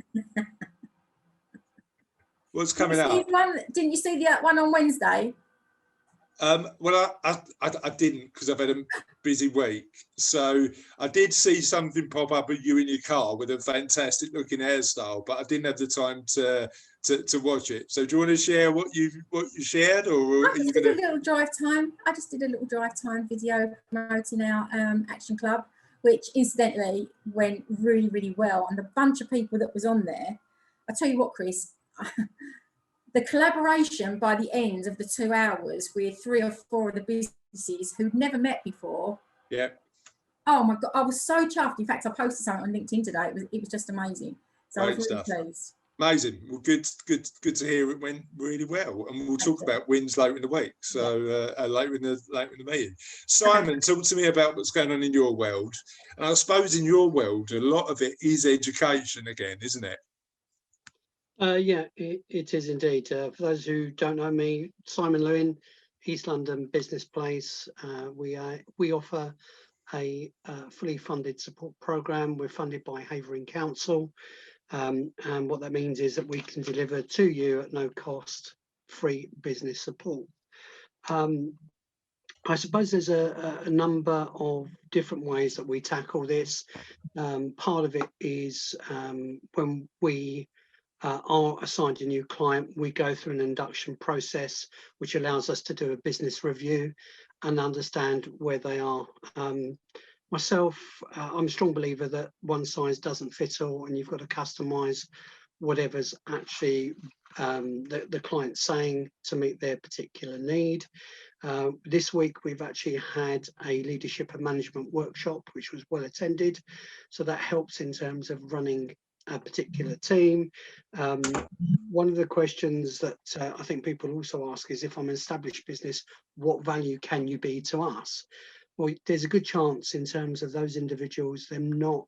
What's coming up? Didn't you see the one on Wednesday? Well, I didn't, because I've had a busy week. So I did see something pop up of you in your car with a fantastic looking hairstyle, but I didn't have the time to watch it. So do you want to share what you shared, or I just did a little drive time. I just did a little drive time video promoting our Action Club, which incidentally went really, really well. And the bunch of people that was on there, I tell you what, Chris. The collaboration by the end of the 2 hours with 3 or 4 of the businesses who'd never met before. Yeah. Oh my God, I was so chuffed. In fact, I posted something on LinkedIn today. It was just amazing. So Great I was really stuff. pleased. Amazing. Well, good to hear it went really well. And we'll talk about wins later in the week. So later in the meeting. Simon, talk to me about what's going on in your world. And I suppose in your world, a lot of it is education again, isn't it? Yeah, it is indeed. For those who don't know me, Simon Lewin, East London Business Place. We offer a fully funded support program. We're funded by Havering Council, and what that means is that we can deliver to you at no cost free business support. I suppose there's a number of different ways that we tackle this. Part of it is when we are assigned a new client, we go through an induction process, which allows us to do a business review and understand where they are. Myself, I'm a strong believer that one size doesn't fit all, and you've got to customize whatever's actually the client's saying to meet their particular need. This week, we've actually had a leadership and management workshop, which was well attended. So that helps in terms of running a particular team. One of the questions that I think people also ask is, if I'm an established business, what value can you be to us? Well, there's a good chance in terms of those individuals, them not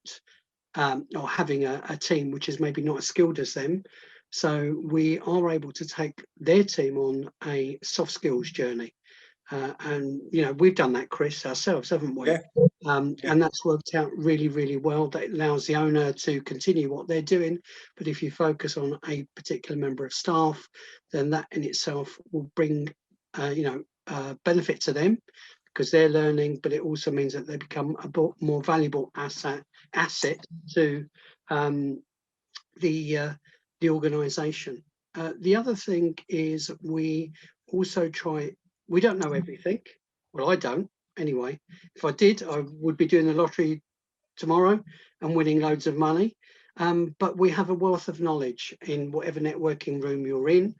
or having a team which is maybe not as skilled as them. So we are able to take their team on a soft skills journey. And we've done that, Chris, ourselves, haven't we? And that's worked out really, really well. That allows the owner to continue what they're doing, but if you focus on a particular member of staff, then that in itself will bring benefit to them, because they're learning, but it also means that they become a more valuable asset to the organisation. The other thing is we also try. We don't know everything. Well, I don't anyway. If I did, I would be doing the lottery tomorrow and winning loads of money. But we have a wealth of knowledge in whatever networking room you're in.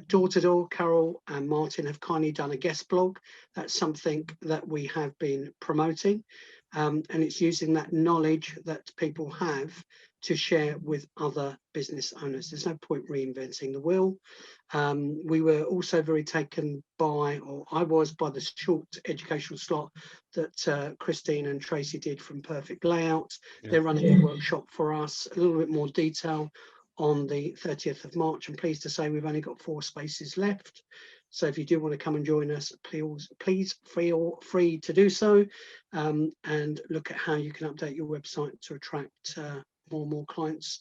Door to Door, Carol and Martin have kindly done a guest blog. That's something that we have been promoting. And it's using that knowledge that people have to share with other business owners. There's no point reinventing the wheel. We were also very taken by, or I was, by the short educational slot that Christine and Tracy did from Perfect Layout. They're running a workshop for us, a little bit more detail on the 30th of March. I'm pleased to say we've only got 4 spaces left. So if you do want to come and join us, please feel free to do so, and look at how you can update your website to attract more and more clients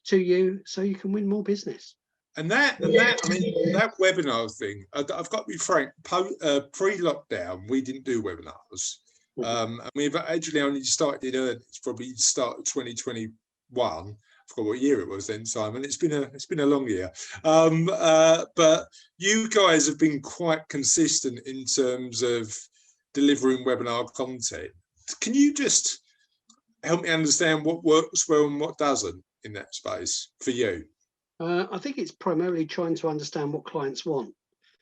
to you, so you can win more business. And that webinar thing, I've got to be frank, pre-lockdown, we didn't do webinars. And we've actually only started it's probably start of 2021. I forgot what year it was then, Simon. It's been a long year. But you guys have been quite consistent in terms of delivering webinar content. Can you just help me understand what works well and what doesn't in that space for you? I think it's primarily trying to understand what clients want,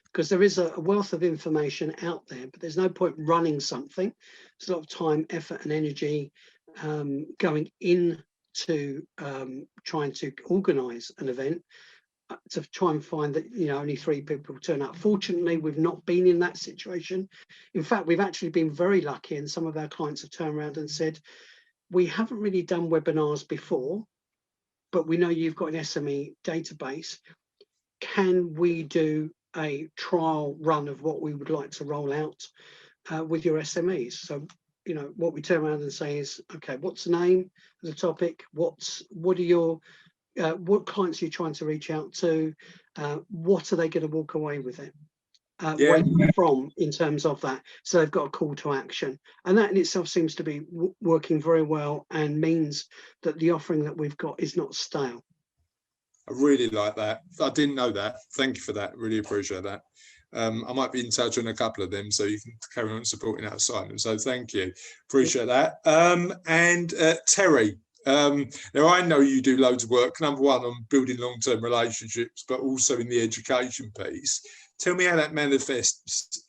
because there is a wealth of information out there, but there's no point running something. There's a lot of time, effort and energy going into trying to organise an event to try and find that, you know, only 3 people turn up. Fortunately, we've not been in that situation. In fact, we've actually been very lucky, and some of our clients have turned around and said, we haven't really done webinars before, but we know you've got an SME database. Can we do a trial run of what we would like to roll out with your SMEs? So, you know, what we turn around and say is, okay, what's the name of the topic? What are your what clients are you trying to reach out to? What are they going to walk away with it from in terms of that? So they've got a call to action, and that in itself seems to be working very well, and means that the offering that we've got is not stale. I really like that. I didn't know that. Thank you for that. Really appreciate that. I might be in touch on a couple of them, so you can carry on supporting our assignment. So thank you. Appreciate that. And Terry, now I know you do loads of work, number one, on building long-term relationships, but also in the education piece. Tell me how that manifests.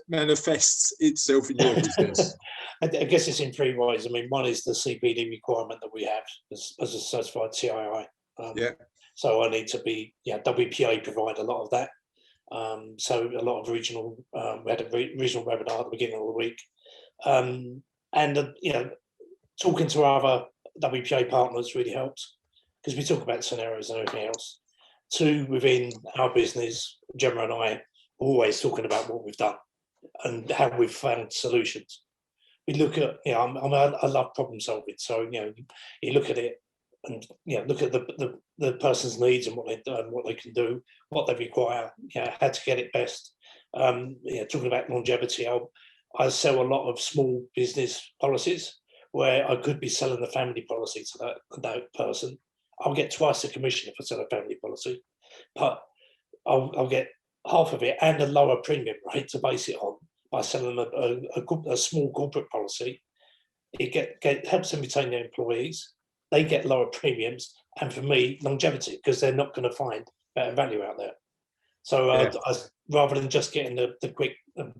Manifests itself in your business. I guess it's in 3 ways. I mean, one is the CPD requirement that we have as a certified CII. So I need to be, WPA provide a lot of that. So a lot of regional, we had a regional webinar at the beginning of the week. Talking to other WPA partners really helps, because we talk about scenarios and everything else. 2, within our business, Gemma and I are always talking about what we've done and how we've found solutions. We look at, I love problem solving. So, you look at it and, look at the person's needs and what they can do, what they require, how to get it best. Talking about longevity, I sell a lot of small business policies where I could be selling a family policy to that person. I'll get twice the commission if I sell a family policy, but I'll get half of it and a lower premium rate to base it on by selling a small corporate policy. It helps them retain their employees. They get lower premiums, and for me, longevity, because they're not going to find better value out there. So I, rather than just getting the quick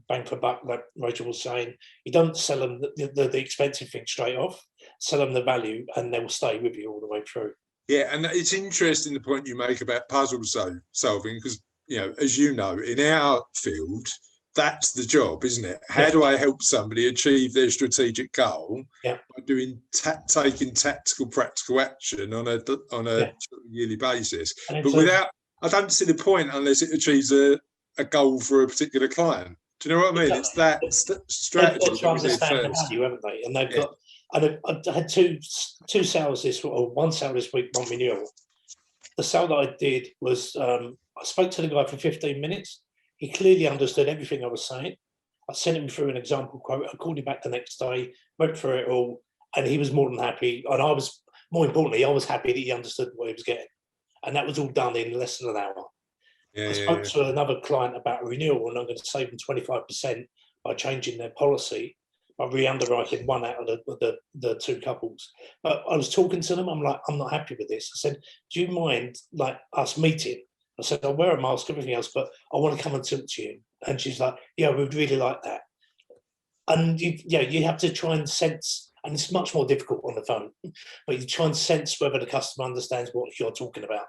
bang for buck, like Rachel was saying, you don't sell them the expensive thing straight off. Sell them the value, and they will stay with you all the way through. Yeah, and it's interesting the point you make about puzzle solving, because, as you know, in our field, that's the job, isn't it? How do I help somebody achieve their strategic goal by doing taking tactical, practical action on a yearly basis? But I don't see the point unless it achieves a goal for a particular client. Do you know what I mean? It's that strategy. They've got to understand the value, haven't they? And they've got. I had two sales one sale this week, one renewal. The sale that I did was I spoke to the guy for 15 minutes. He clearly understood everything I was saying. I sent him through an example quote. I called him back the next day, went through it all, and he was more than happy. And I was, more importantly, I was happy that he understood what he was getting. And that was all done in less than an hour. I spoke to another client about a renewal, and I'm going to save them 25% by changing their policy, by re-underwriting one out of the 2 couples. But I was talking to them, I'm like, I'm not happy with this. I said, do you mind like us meeting? I said, I'll wear a mask, everything else, but I want to come and talk to you. And she's like, yeah, we'd really like that. And you have to try and sense, and it's much more difficult on the phone, but you try and sense whether the customer understands what you're talking about,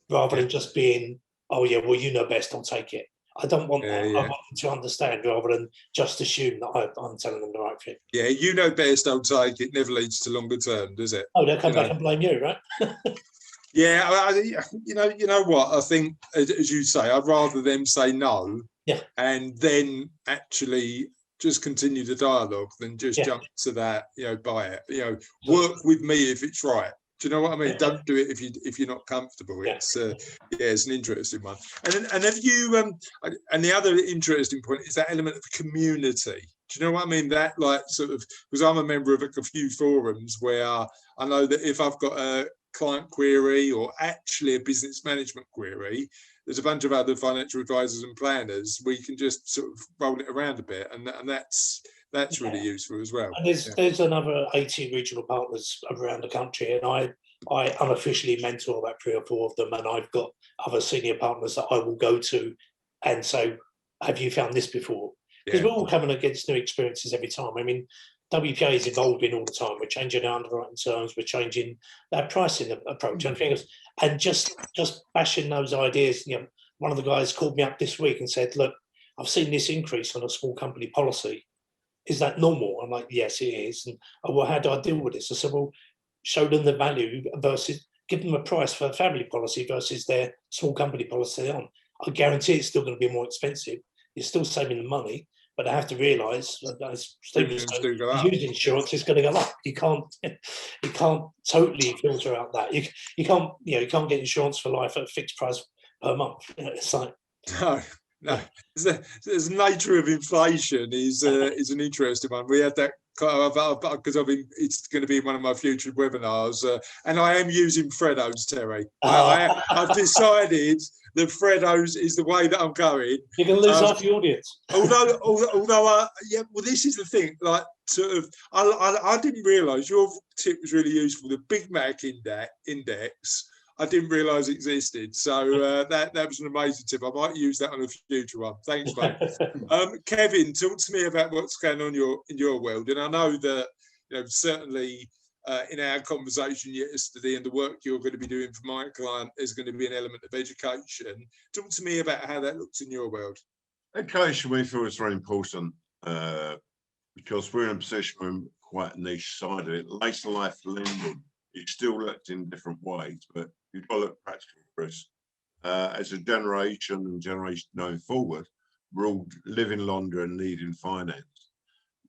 rather than just being, oh yeah, well, you know best, I'll take it. I don't want that. I want them to understand rather than just assume that I'm telling them the right thing. Yeah, you know best, I'll take it. Never leads to longer term, does it? Oh, they'll come back and blame you, right? Yeah, you know what? I think, as you say, I'd rather them say no, and then actually just continue the dialogue than just jump to that. Buy it. Work with me if it's right. Do you know what I mean? Don't do it if you're not comfortable. It's it's an interesting one. And have you and the other interesting point is that element of community. Do you know what I mean? That because I'm a member of a few forums where I know that if I've got a client query or actually a business management query, there's a bunch of other financial advisors and planners. We can just sort of roll it around a bit, and that's really useful as well. And there's another 80 regional partners around the country, and I I unofficially mentor about 3 or 4 of them, and I've got other senior partners that I will go to and say, have you found this before? Because we're all coming against new experiences every time. I mean, WPA is evolving all the time. We're changing our underwriting terms, we're changing our pricing approach and things. And just bashing those ideas, you know, one of the guys called me up this week and said, look, I've seen this increase on a small company policy. Is that normal? I'm like, yes, it is. And well, how do I deal with this? I said, well, show them the value versus give them a price for a family policy versus their small company policy they're on. I guarantee it's still going to be more expensive. You're still saving the money, but I have to realise, as Stephen said, using insurance is going to go up. You can't totally filter out that. You can't get insurance for life at a fixed price per month. You know, it's like no. The nature of inflation is an interesting one. We had that because it's going to be one of my future webinars, and I am using Freddo's, Terry. I've decided that Freddo's is the way that I'm going. You're going to lose half the audience. Although, this is the thing. Like, sort of, I didn't realise your tip was really useful. The Big Mac index. I didn't realise existed, so that was an amazing tip. I might use that on a future one. Thanks, mate. Kevin, talk to me about what's going on in your world. And I know that, you know, certainly in our conversation yesterday and the work you're going to be doing for my client is going to be an element of education. Talk to me about how that looks in your world. Education, we feel is very important because we're in a position where we're quite a niche side of it. Later life lending is still looked in different ways, but you've got to look practical, Chris. As a generation going forward, we're all living longer and needing finance.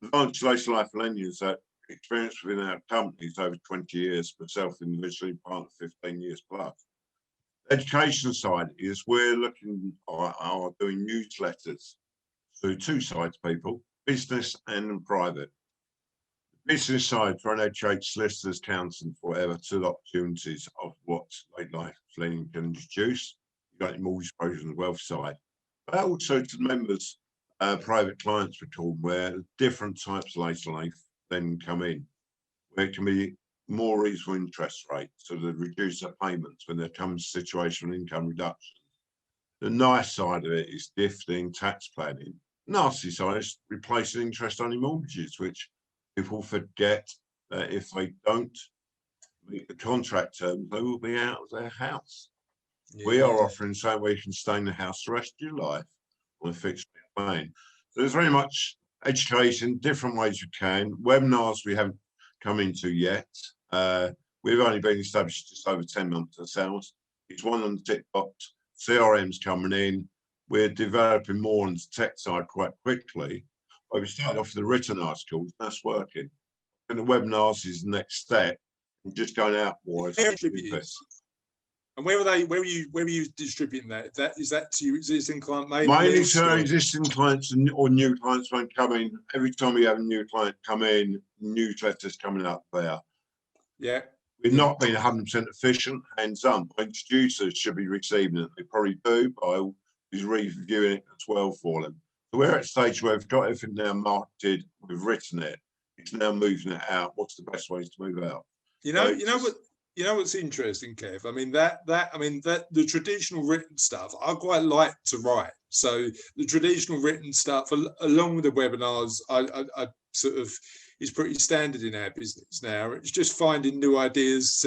The advantage of later life lending is that experience within our company is over 20 years, myself individually, partner 15 years plus. Education side is we're looking are doing newsletters to 2 sides, people, business and private. Business side, trying to educate solicitors, accountants, whatever, to the opportunities of what late life lending can introduce. You've got your mortgage brokers on the wealth side, but also to the members, private clients, we're called, where different types of later life then come in, where it can be more reasonable interest rate, so they reduce their payments when there comes situational income reduction. The nice side of it is gifting, tax planning. Nasty side is replacing interest-only mortgages, which people forget that if they don't meet the contract terms, they will be out of their house. Yeah. We are offering so where you can stay in the house the rest of your life on a fixed plan. So there's very much education, different ways you can. Webinars we haven't come into yet. We've only been established just over 10 months ourselves. It's one on the tick box. CRM's coming in. We're developing more on the tech side quite quickly. But we started off with the written articles, that's working. And the webinars is the next step. And just going out more. And where were you distributing that? Is that to your existing client mailing mainly list? To existing clients or new clients won't come in. Every time we have a new client come in, newsletters coming up there. Yeah. We've not been 100% efficient, hands on. Introducers should be receiving it. They probably do, but I was reviewing it as well for them. So we're at a stage where we've got everything now marketed, we've written it. It's now moving it out. What's the best ways to move out? You know what's interesting, Kev? I mean that the traditional written stuff I quite like to write. So the traditional written stuff, along with the webinars, I sort of is pretty standard in our business now. It's just finding new ideas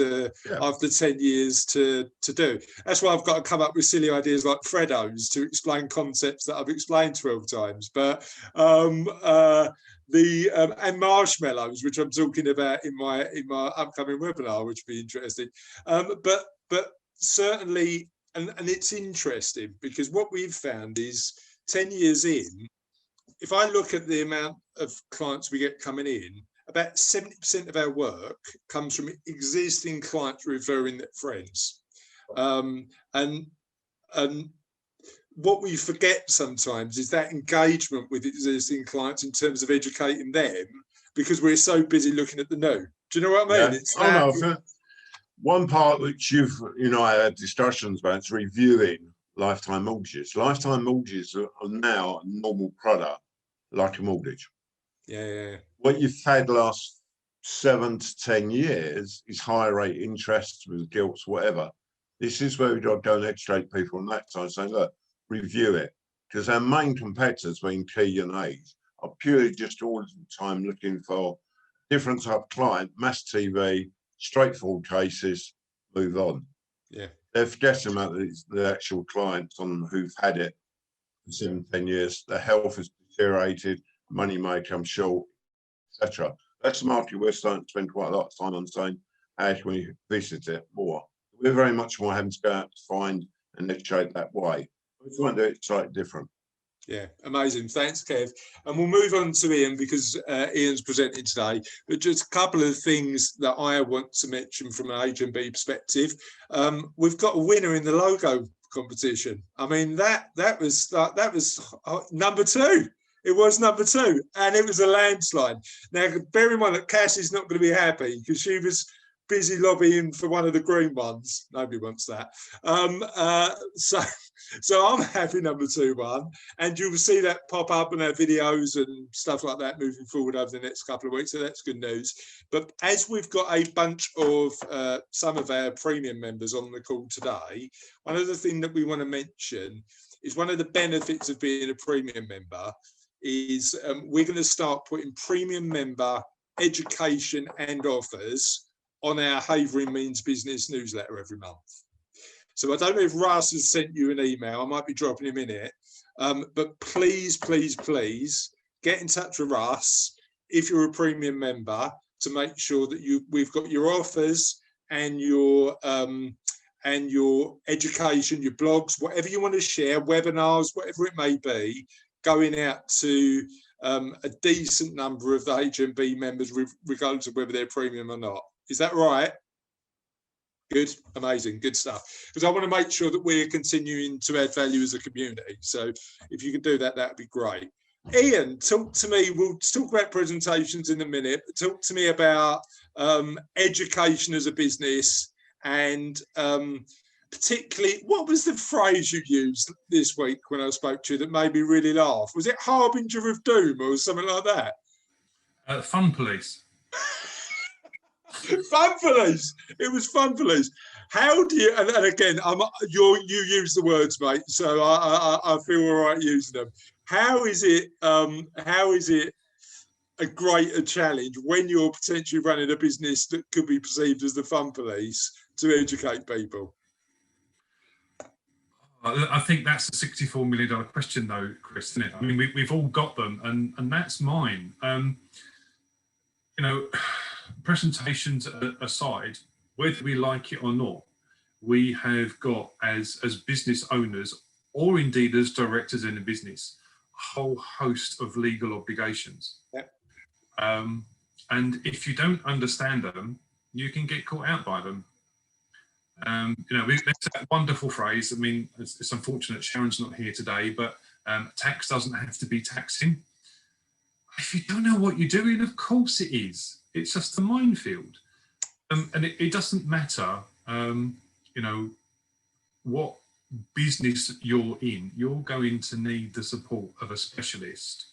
after 10 years to do. That's why I've got to come up with silly ideas like Freddo's to explain concepts that I've explained 12 times. But and marshmallows, which I'm talking about in my upcoming webinar, which will be interesting. But certainly, and it's interesting because what we've found is 10 years in, if I look at the amount of clients we get coming in, about 70% of our work comes from existing clients referring their friends. And what we forget sometimes is that engagement with existing clients in terms of educating them, because we're so busy looking at the new. Do you know what I mean? Yeah. It's one part which I had discussions about is reviewing lifetime mortgages. Lifetime mortgages are now a normal product, like a mortgage. Yeah. What you've had last 7 to 10 years is high rate interest with gilts, whatever. This is where we've got to go and educate people on that side, saying, look, review it. Because our main competitors, being Key and A's, are purely just all the time looking for different type of client, mass TV, straightforward cases, move on. Yeah. They're forgetting about the actual clients on who've had it for 7, 10 years. Their health has deteriorated, money may come short, etc. That's the market we're starting to spend quite a lot of time on, saying, how can we visit it more? We're very much more having to go out to find and educate that way. We try and do it slightly different. Yeah, amazing. Thanks, Kev. And we'll move on to Ian because Ian's presenting today. But just a couple of things that I want to mention from an HMB perspective. We've got a winner in the logo competition. I mean, that was number 2. It was number 2, and it was a landslide. Now, bear in mind that Cass is not going to be happy because she was busy lobbying for one of the green ones. Nobody wants that. So I'm happy number 2 won, and you will see that pop up in our videos and stuff like that moving forward over the next couple of weeks. So that's good news. But as we've got a bunch of some of our premium members on the call today, one of the things that we want to mention is one of the benefits of being a premium member is we're going to start putting premium member education and offers on our Havering Means Business newsletter every month. So I don't know if Russ has sent you an email. I might be dropping him in it. But please, please, please get in touch with Russ if you're a premium member to make sure that we've got your offers and your education, your blogs, whatever you want to share, webinars, whatever it may be, going out to a decent number of the HMB members, regardless of whether they're premium or not. Is that right? Good, amazing, good stuff. Because I want to make sure that we're continuing to add value as a community. So if you can do that, that'd be great. Ian, talk to me. We'll talk about presentations in a minute. But talk to me about education as a business, and particularly, what was the phrase you used this week when I spoke to you that made me really laugh? Was it harbinger of doom or something like that? Fun police. Fun police. It was fun police. How do you? And again, you use the words, mate. So I feel all right using them. How is it? How is it a greater challenge when you're potentially running a business that could be perceived as the fun police to educate people? I think that's a $64 million question, though, Chris, isn't it? I mean, we've all got them, and that's mine. You know, presentations aside, whether we like it or not, we have got as business owners, or indeed as directors in a business, a whole host of legal obligations. Yep. And if you don't understand them, you can get caught out by them. You know, there's that wonderful phrase. I mean, it's unfortunate Sharon's not here today, but tax doesn't have to be taxing. If you don't know what you're doing, of course it is. It's just a minefield. And it doesn't matter, you know, what business you're in, you're going to need the support of a specialist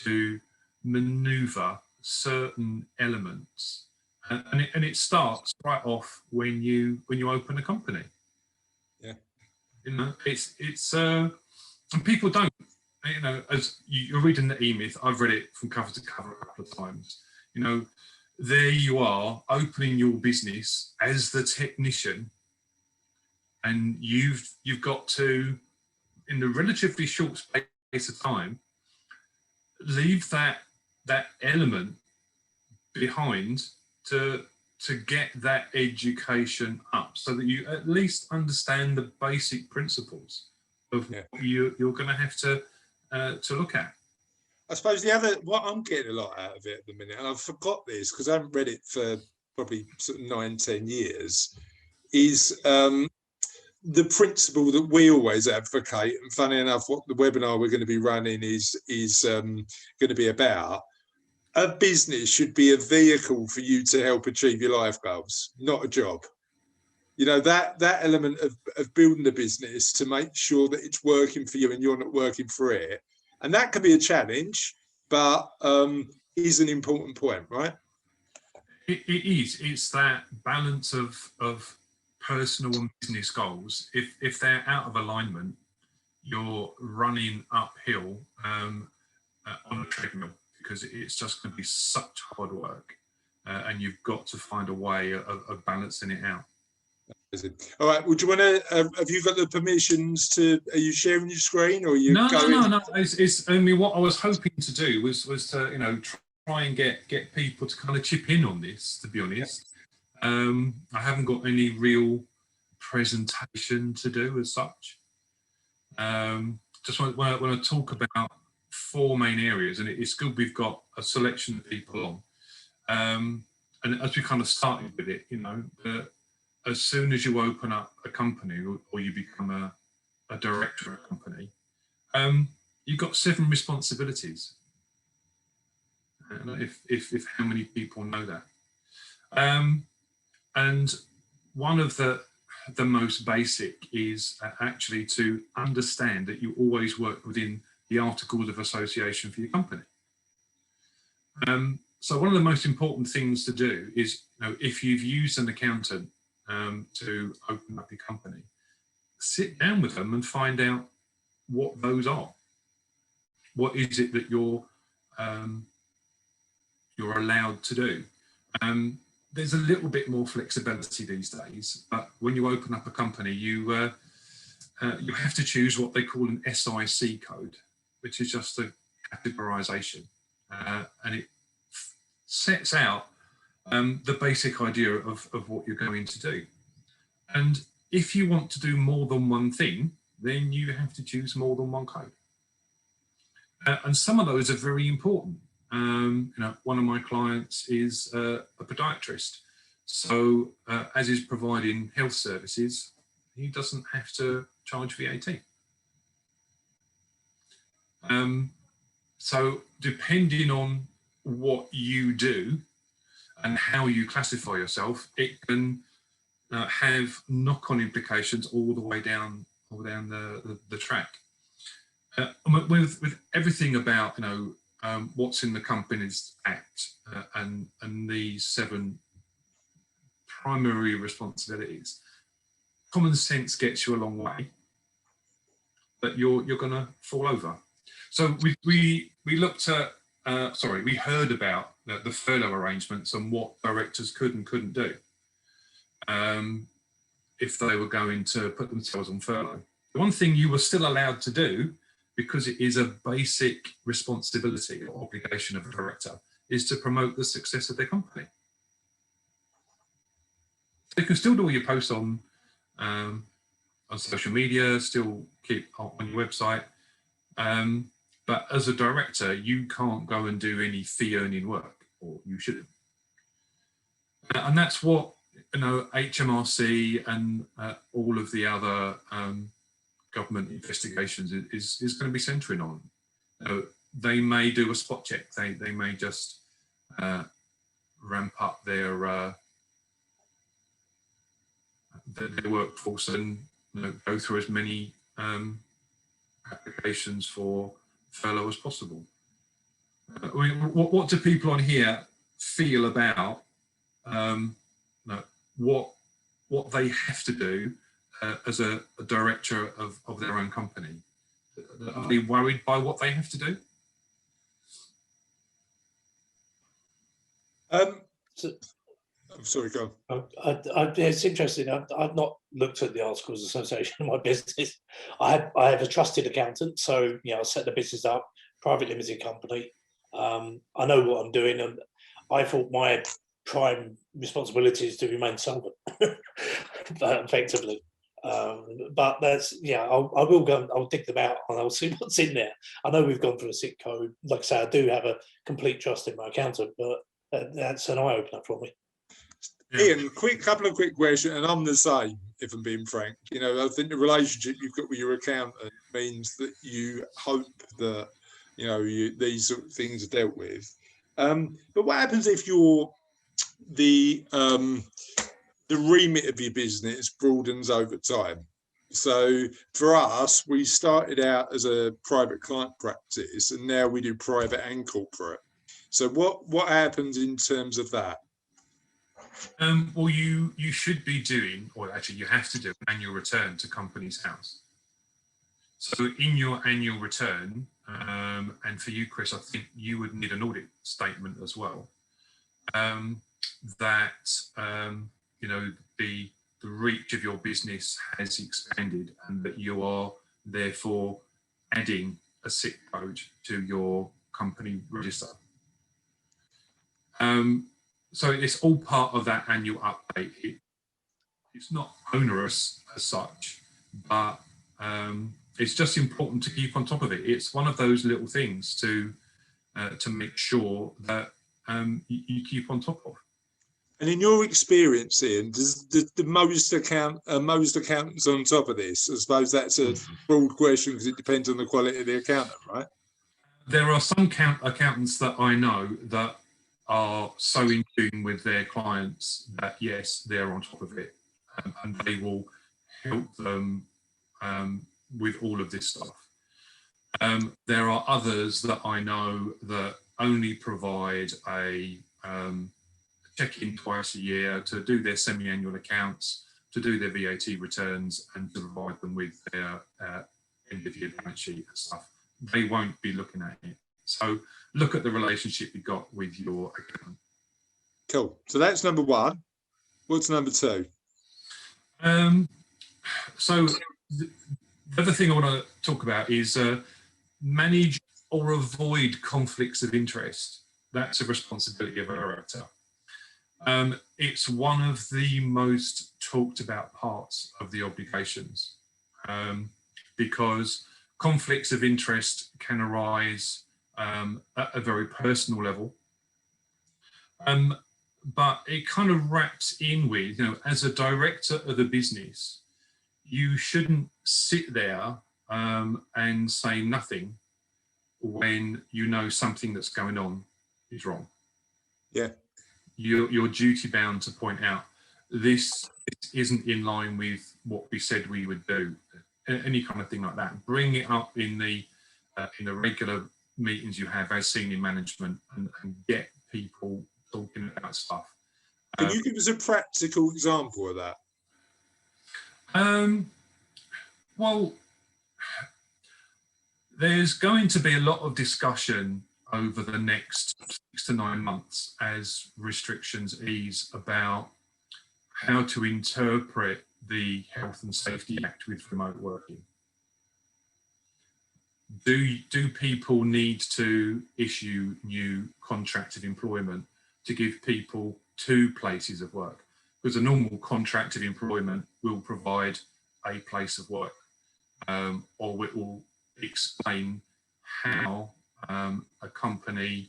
to maneuver certain elements. And it starts right off when you open a company. Yeah. You know, it's and people don't, you know, as you're reading the E-Myth, I've read it from cover to cover a couple of times. You know, there you are opening your business as the technician, and you've got to, in the relatively short space of time, leave that element behind to get that education up, so that you at least understand the basic principles of what you're going to have to look at. I suppose what I'm getting a lot out of it at the minute, and I've forgot this because I haven't read it for probably sort of 9-10 years, is the principle that we always advocate. And funny enough, what the webinar we're going to be running is going to be about. A business should be a vehicle for you to help achieve your life goals, not a job. You know, that element of building a business to make sure that it's working for you and you're not working for it. And that can be a challenge, but is an important point, right? It is. It's that balance of personal and business goals. If they're out of alignment, you're running uphill on a treadmill, because it's just going to be such hard work, and you've got to find a way of balancing it out. All right. Would you want to? Have you got the permissions to? Are you sharing your screen, or are you? No. It's I mean, what I was hoping to do was to try and get people to kind of chip in on this. To be honest, I haven't got any real presentation to do as such. Just want to talk about 4 main areas, and it's good we've got a selection of people on. And as we kind of started with it, as soon as you open up a company or you become a director of a company, you've got 7 responsibilities. And if how many people know that? And one of the most basic is actually to understand that you always work within the Articles of Association for your company. So one of the most important things to do is, if you've used an accountant to open up your company, sit down with them and find out what those are. What is it that you're allowed to do? There's a little bit more flexibility these days, but when you open up a company, you have to choose what they call an SIC code, which is just a categorization, and it sets out the basic idea of what you're going to do. And if you want to do more than one thing, then you have to choose more than one code. And some of those are very important. One of my clients is a podiatrist. So as he's providing health services, he doesn't have to charge VAT. So depending on what you do and how you classify yourself, it can have knock-on implications all the way down the track. With everything about what's in the Companies Act and these 7 primary responsibilities, common sense gets you a long way, but you're going to fall over. So we looked at we heard about the furlough arrangements and what directors could and couldn't do if they were going to put themselves on furlough. The one thing you were still allowed to do, because it is a basic responsibility or obligation of a director, is to promote the success of their company. So you can still do all your posts on social media, still keep on your website, but as a director, you can't go and do any fee-earning work, or you shouldn't. And that's what HMRC and all of the other government investigations is going to be centering on. They may do a spot check. They may just ramp up their workforce and go through as many applications for furlough as possible. I mean, what do people on here feel about what they have to do as a director of their own company? Are they worried by what they have to do? I'm sorry, go on. It's interesting. I've not looked at the Articles Association in my business. I have a trusted accountant, so I set the business up, private limited company. I know what I'm doing, and I thought my prime responsibility is to remain solvent, effectively. But that's I will go. I'll dig them out and I'll see what's in there. I know we've gone through a SIC code. Like I say, I do have a complete trust in my accountant, but that's an eye opener for me. Ian, couple of quick questions, and I'm the same, if I'm being frank. I think the relationship you've got with your accountant means that you hope that these sort of things are dealt with. But what happens if you're the remit of your business broadens over time? So for us, we started out as a private client practice, and now we do private and corporate. So what happens in terms of that? Well, you should be doing, or actually you have to do an annual return to Companies House. So in your annual return, and for you, Chris, I think you would need an audit statement as well. That you know, the reach of your business has expanded, and that you are therefore adding a SIC code to your company register. So it's all part of that annual update. It's not onerous as such, but it's just important to keep on top of it. It's one of those little things to make sure that you keep on top of. And in your experience, Ian, does the most accountants on top of this? I suppose that's a broad question because it depends on the quality of the accountant, right? There are some accountants that I know that are so in tune with their clients that yes, they're on top of it, and they will help them with all of this stuff. There are others that I know that only provide a check-in twice a year to do their semi-annual accounts, to do their VAT returns, and to provide them with their end-of-year balance sheet and stuff. They won't be looking at it. So look at the relationship you got with your accountant. Cool. So that's number one. What's number two? So the other thing I want to talk about is manage or avoid conflicts of interest. That's a responsibility of a director. It's one of the most talked about parts of the obligations, because conflicts of interest can arise at a very personal level, but it kind of wraps in with, you know, as a director of the business, you shouldn't sit there and say nothing when you know something that's going on is wrong. Yeah. You're duty bound to point out this isn't in line with what we said we would do, any kind of thing like that. Bring it up in the regular meetings you have as senior management, and get people talking about stuff. Can you give us a practical example of that? Well, there's going to be a lot of discussion over the next 6 to 9 months as restrictions ease about how to interpret the Health and Safety Act with remote working. Do people need to issue new contracts of employment to give people 2 places of work? Because a normal contract of employment will provide a place of work, or it will explain how a company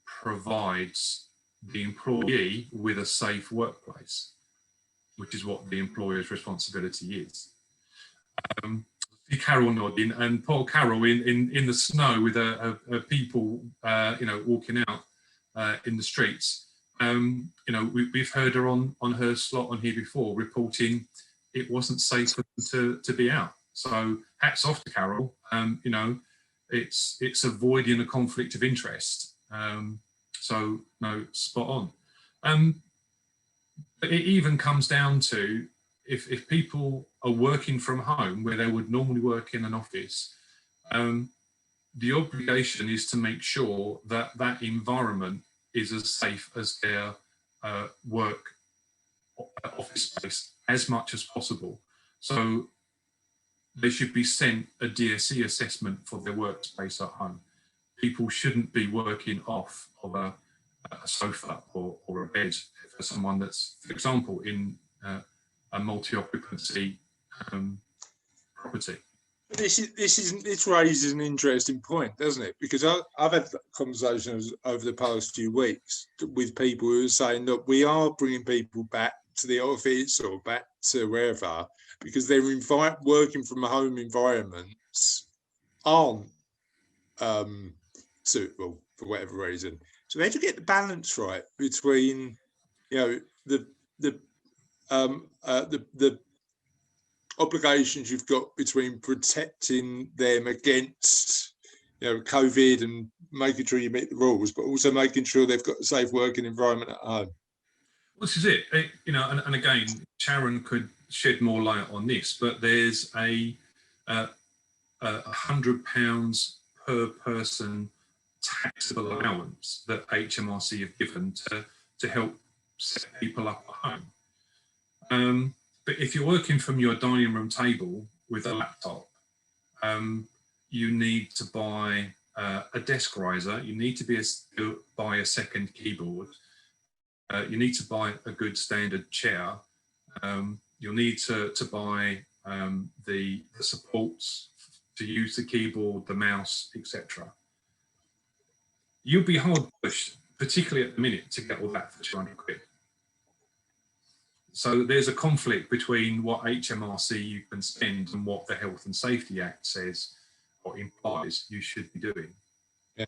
provides the employee with a safe workplace, which is what the employer's responsibility is. Carol nodding, and poor Carol in the snow with people you know, walking out in the streets. You know, we've heard her on her slot on here before reporting it wasn't safe for them to be out. So hats off to Carol. You know, it's avoiding a conflict of interest. So no, spot on. But it even comes down to if people are working from home where they would normally work in an office, the obligation is to make sure that that environment is as safe as their work office space as much as possible. So they should be sent a DSE assessment for their workspace at home. People shouldn't be working off of a sofa or a bed for someone that's, for example, in a multi-occupancy property. This raises an interesting point, doesn't it? Because I've had conversations over the past few weeks with people who are saying that we are bringing people back to the office or back to wherever because their working from home environments aren't suitable for whatever reason. So how do you get the balance right between, you know, the obligations you've got between protecting them against, you know, COVID and making sure you meet the rules, but also making sure they've got a safe working environment at home? This is it. You know, and again, Sharon could shed more light on this, but there's a £100 per person taxable allowance that HMRC have given to help set people up at home. But if you're working from your dining room table with a laptop, you need to buy a desk riser, you need to buy a second keyboard, you need to buy a good standard chair, you'll need to buy the supports to use the keyboard, the mouse, etc. You'll be hard pushed, particularly at the minute, to get all that for 200 quid. So there's a conflict between what HMRC you can spend and what the Health and Safety Act says or implies you should be doing. Yeah.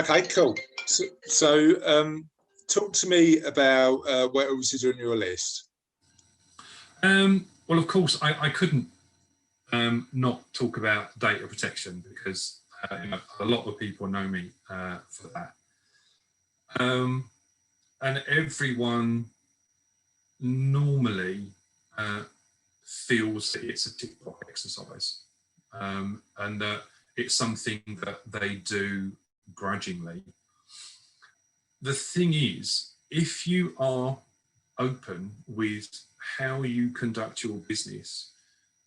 Okay, cool. So talk to me about what else is on your list. Well, of course, I couldn't not talk about data protection because you know, a lot of people know me for that. And everyone normally feels that it's a tick box exercise and that it's something that they do grudgingly. The thing is, if you are open with how you conduct your business,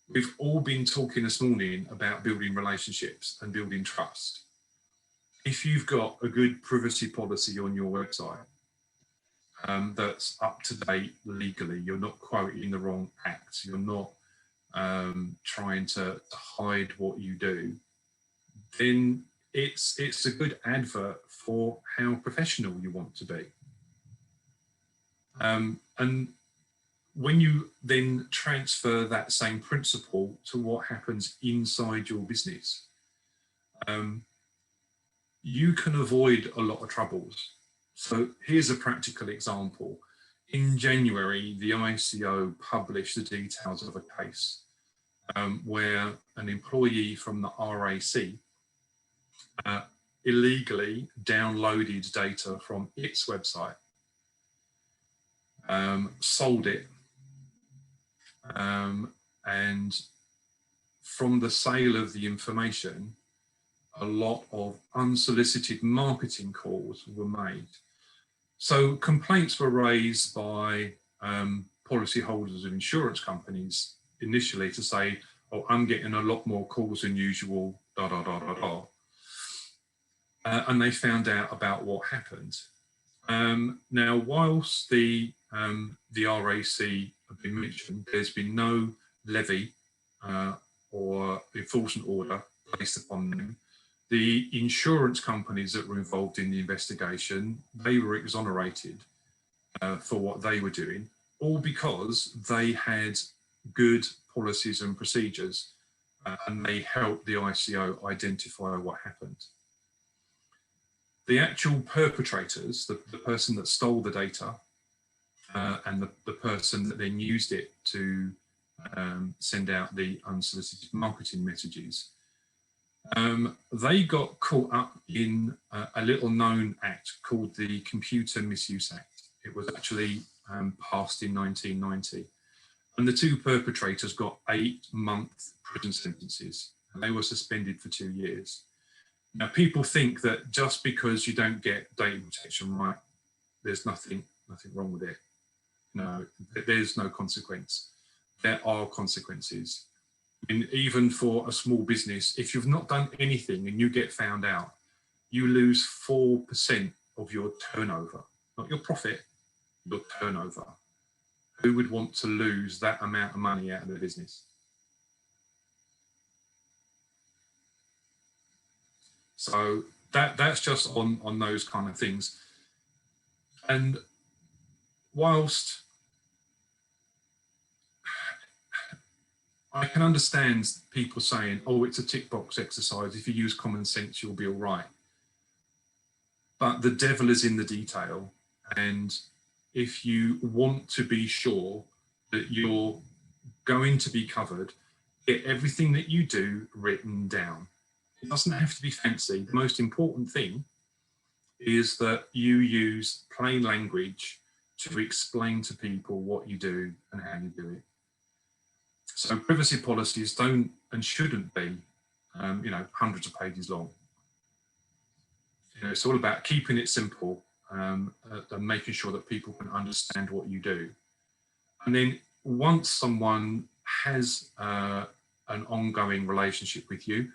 we've all been talking this morning about building relationships and building trust. If you've got a good privacy policy on your website, that's up to date legally, you're not quoting the wrong act, you're not trying to hide what you do, then it's a good advert for how professional you want to be. And when you then transfer that same principle to what happens inside your business, you can avoid a lot of troubles. So here's a practical example. In January, the ICO published the details of a case where an employee from the RAC illegally downloaded data from its website, sold it, and from the sale of the information, a lot of unsolicited marketing calls were made. So complaints were raised by policyholders of insurance companies initially to say, oh, I'm getting a lot more calls than usual, da, da, da, da, da. And they found out about what happened. Now, whilst the RAC have been mentioned, there's been no levy or enforcement order placed upon them. The insurance companies that were involved in the investigation, they were exonerated for what they were doing, all because they had good policies and procedures and they helped the ICO identify what happened. The actual perpetrators, the person that stole the data and the person that then used it to send out the unsolicited marketing messages, they got caught up in a little known act called the Computer Misuse Act. It was actually passed in 1990. And the two perpetrators got 8-month prison sentences and they were suspended for 2 years. Now, people think that just because you don't get data protection right, there's nothing wrong with it. No, there's no consequence. There are consequences. And even for a small business, if you've not done anything and you get found out, you lose 4% of your turnover, not your profit, your turnover. Who would want to lose that amount of money out of the business? So that's just on those kind of things. And whilst I can understand people saying, oh, it's a tick box exercise, if you use common sense, you'll be all right. But the devil is in the detail. And if you want to be sure that you're going to be covered, get everything that you do written down. It doesn't have to be fancy. The most important thing is that you use plain language to explain to people what you do and how you do it. So privacy policies don't and shouldn't be, hundreds of pages long. It's all about keeping it simple and making sure that people can understand what you do. And then once someone has an ongoing relationship with you,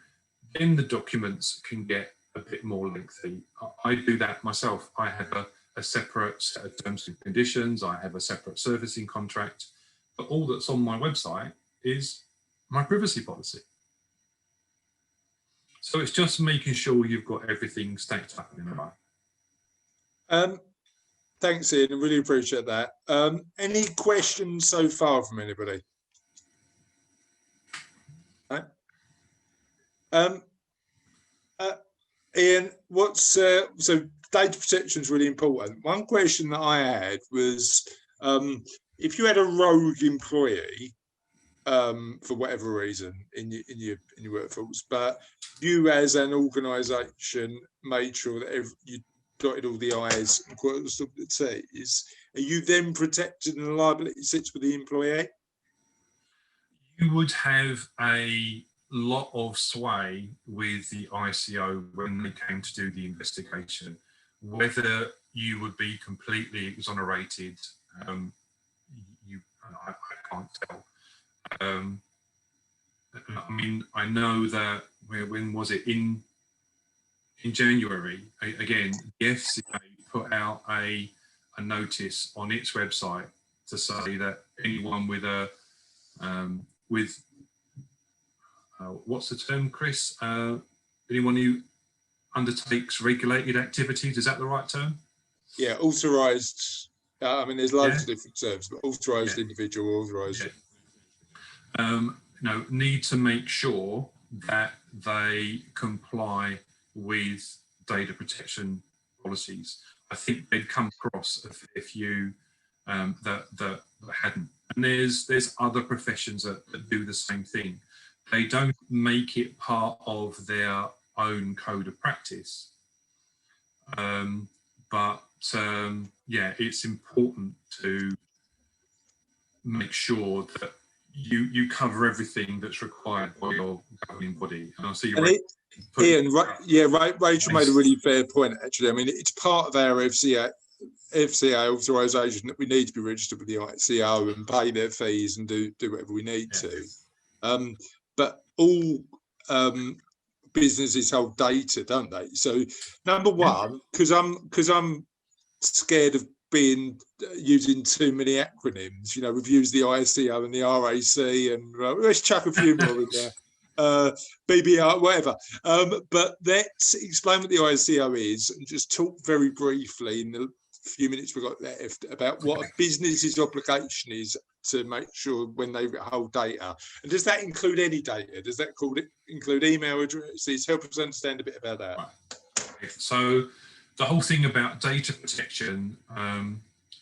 then the documents can get a bit more lengthy. I do that myself. I have a separate set of terms and conditions. I have a separate servicing contract. But all that's on my website is my privacy policy. So it's just making sure you've got everything stacked up in a row. Thanks, Ian. I really appreciate that. Any questions so far from anybody? Right. Ian, so data protection is really important. One question that I had was, if you had a rogue employee, for whatever reason in your workforce, but you as an organisation made sure that you dotted all the I's and crossed all the T's, are you then protected and the liability sits with the employee? You would have a lot of sway with the ICO when they came to do the investigation. Whether you would be completely exonerated, I can't tell. I mean, I know that when was it in January? Again, the FCA put out a notice on its website to say that anyone with a what's the term, Chris? Anyone who undertakes regulated activities, is that the right term? Yeah, authorised. I mean, there's loads of different terms, but authorised individual, authorised. Need to make sure that they comply with data protection policies. I think they'd come across a fair few that hadn't. And there's other professions that do the same thing. They don't make it part of their own code of practice. It's important to make sure that you cover everything that's required by your governing body. And I'll see you. Ian, Rachel made a really fair point, actually. I mean, it's part of our FCA authorisation that we need to be registered with the ICO and pay their fees and do whatever we need to. But all businesses hold data, don't they? So number one, because I'm scared of using too many acronyms. We've used the ICO and the RAC, and let's chuck a few more in there. BBR, whatever. But let's explain what the ICO is and just talk very briefly in the few minutes we've got left about what a business's obligation is to make sure when they hold data. And does that include any data? Does that include email addresses? Help us understand a bit about that. Right. So the whole thing about data protection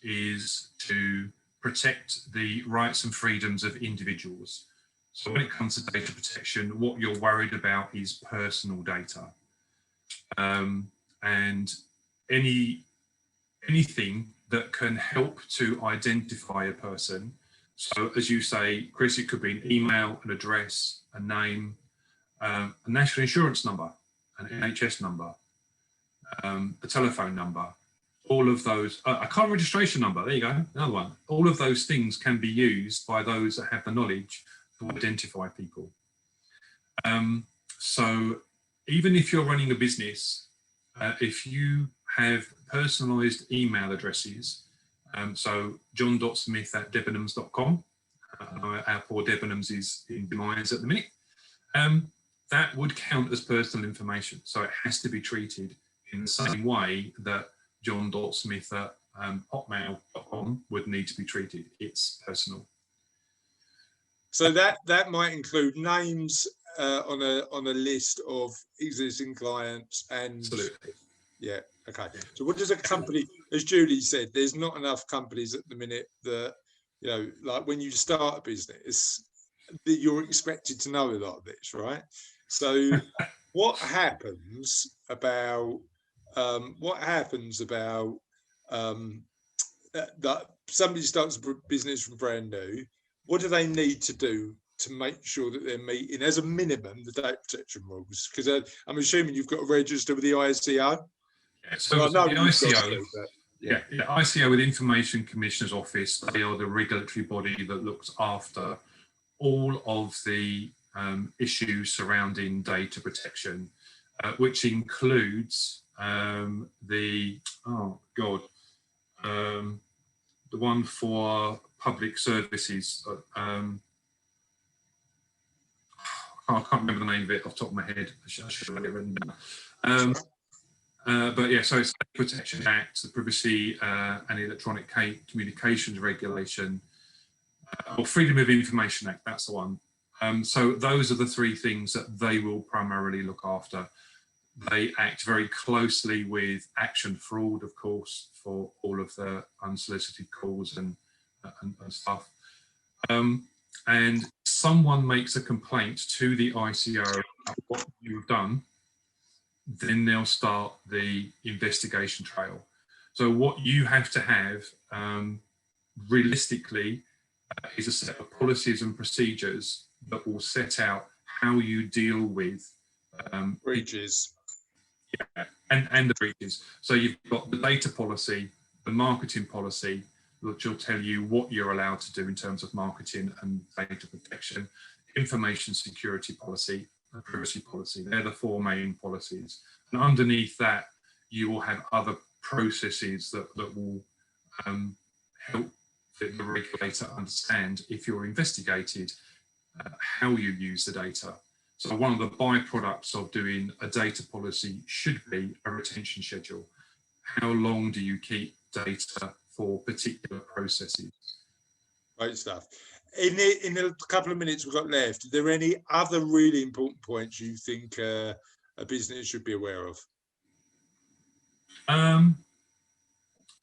is to protect the rights and freedoms of individuals. So when it comes to data protection, what you're worried about is personal data. And anything that can help to identify a person. So as you say, Chris, it could be an email, an address, a name, a national insurance number, an NHS number, a telephone number, all of those, a car registration number, there you go, another one. All of those things can be used by those that have the knowledge to identify people. So even if you're running a business, if you have personalised email addresses, so john.smith@debenhams.com, our poor Debenhams is in demise at the minute, that would count as personal information. So it has to be treated in the same way that john.smith@hotmail.com would need to be treated. It's personal. So that might include names on a list of existing clients and. Absolutely. Yeah. Okay. So what does a company, as Julie said, there's not enough companies at the minute that, like when you start a business, that you're expected to know a lot of this, right? So what happens about that somebody starts a business from brand new, what do they need to do to make sure that they're meeting, as a minimum, the data protection rules? Because I'm assuming you've got to register with the ICO. Yeah, so Well, the ICO, to, yeah, ICO with Information Commissioner's Office, they are the regulatory body that looks after all of the issues surrounding data protection, which includes the one for public services. I can't remember the name of it off the top of my head. I should have it written down. But yeah, so it's the Protection Act, the Privacy and Electronic Communications Regulation, or Freedom of Information Act, that's the one. So those are the three things that they will primarily look after. They act very closely with Action Fraud, of course, for all of the unsolicited calls and stuff. And someone makes a complaint to the ICO about what you've done, then they'll start the investigation trail. So what you have to have, realistically, is a set of policies and procedures that will set out how you deal with breaches. Yeah, and the breaches. So you've got the data policy, the marketing policy, which will tell you what you're allowed to do in terms of marketing and data protection, information security policy, and privacy policy. They're the four main policies. And underneath that, you will have other processes that will help the regulator understand, if you're investigated, how you use the data. So one of the byproducts of doing a data policy should be a retention schedule. How long do you keep data for particular processes? Great stuff. In the couple of minutes we've got left, are there any other really important points you think a business should be aware of?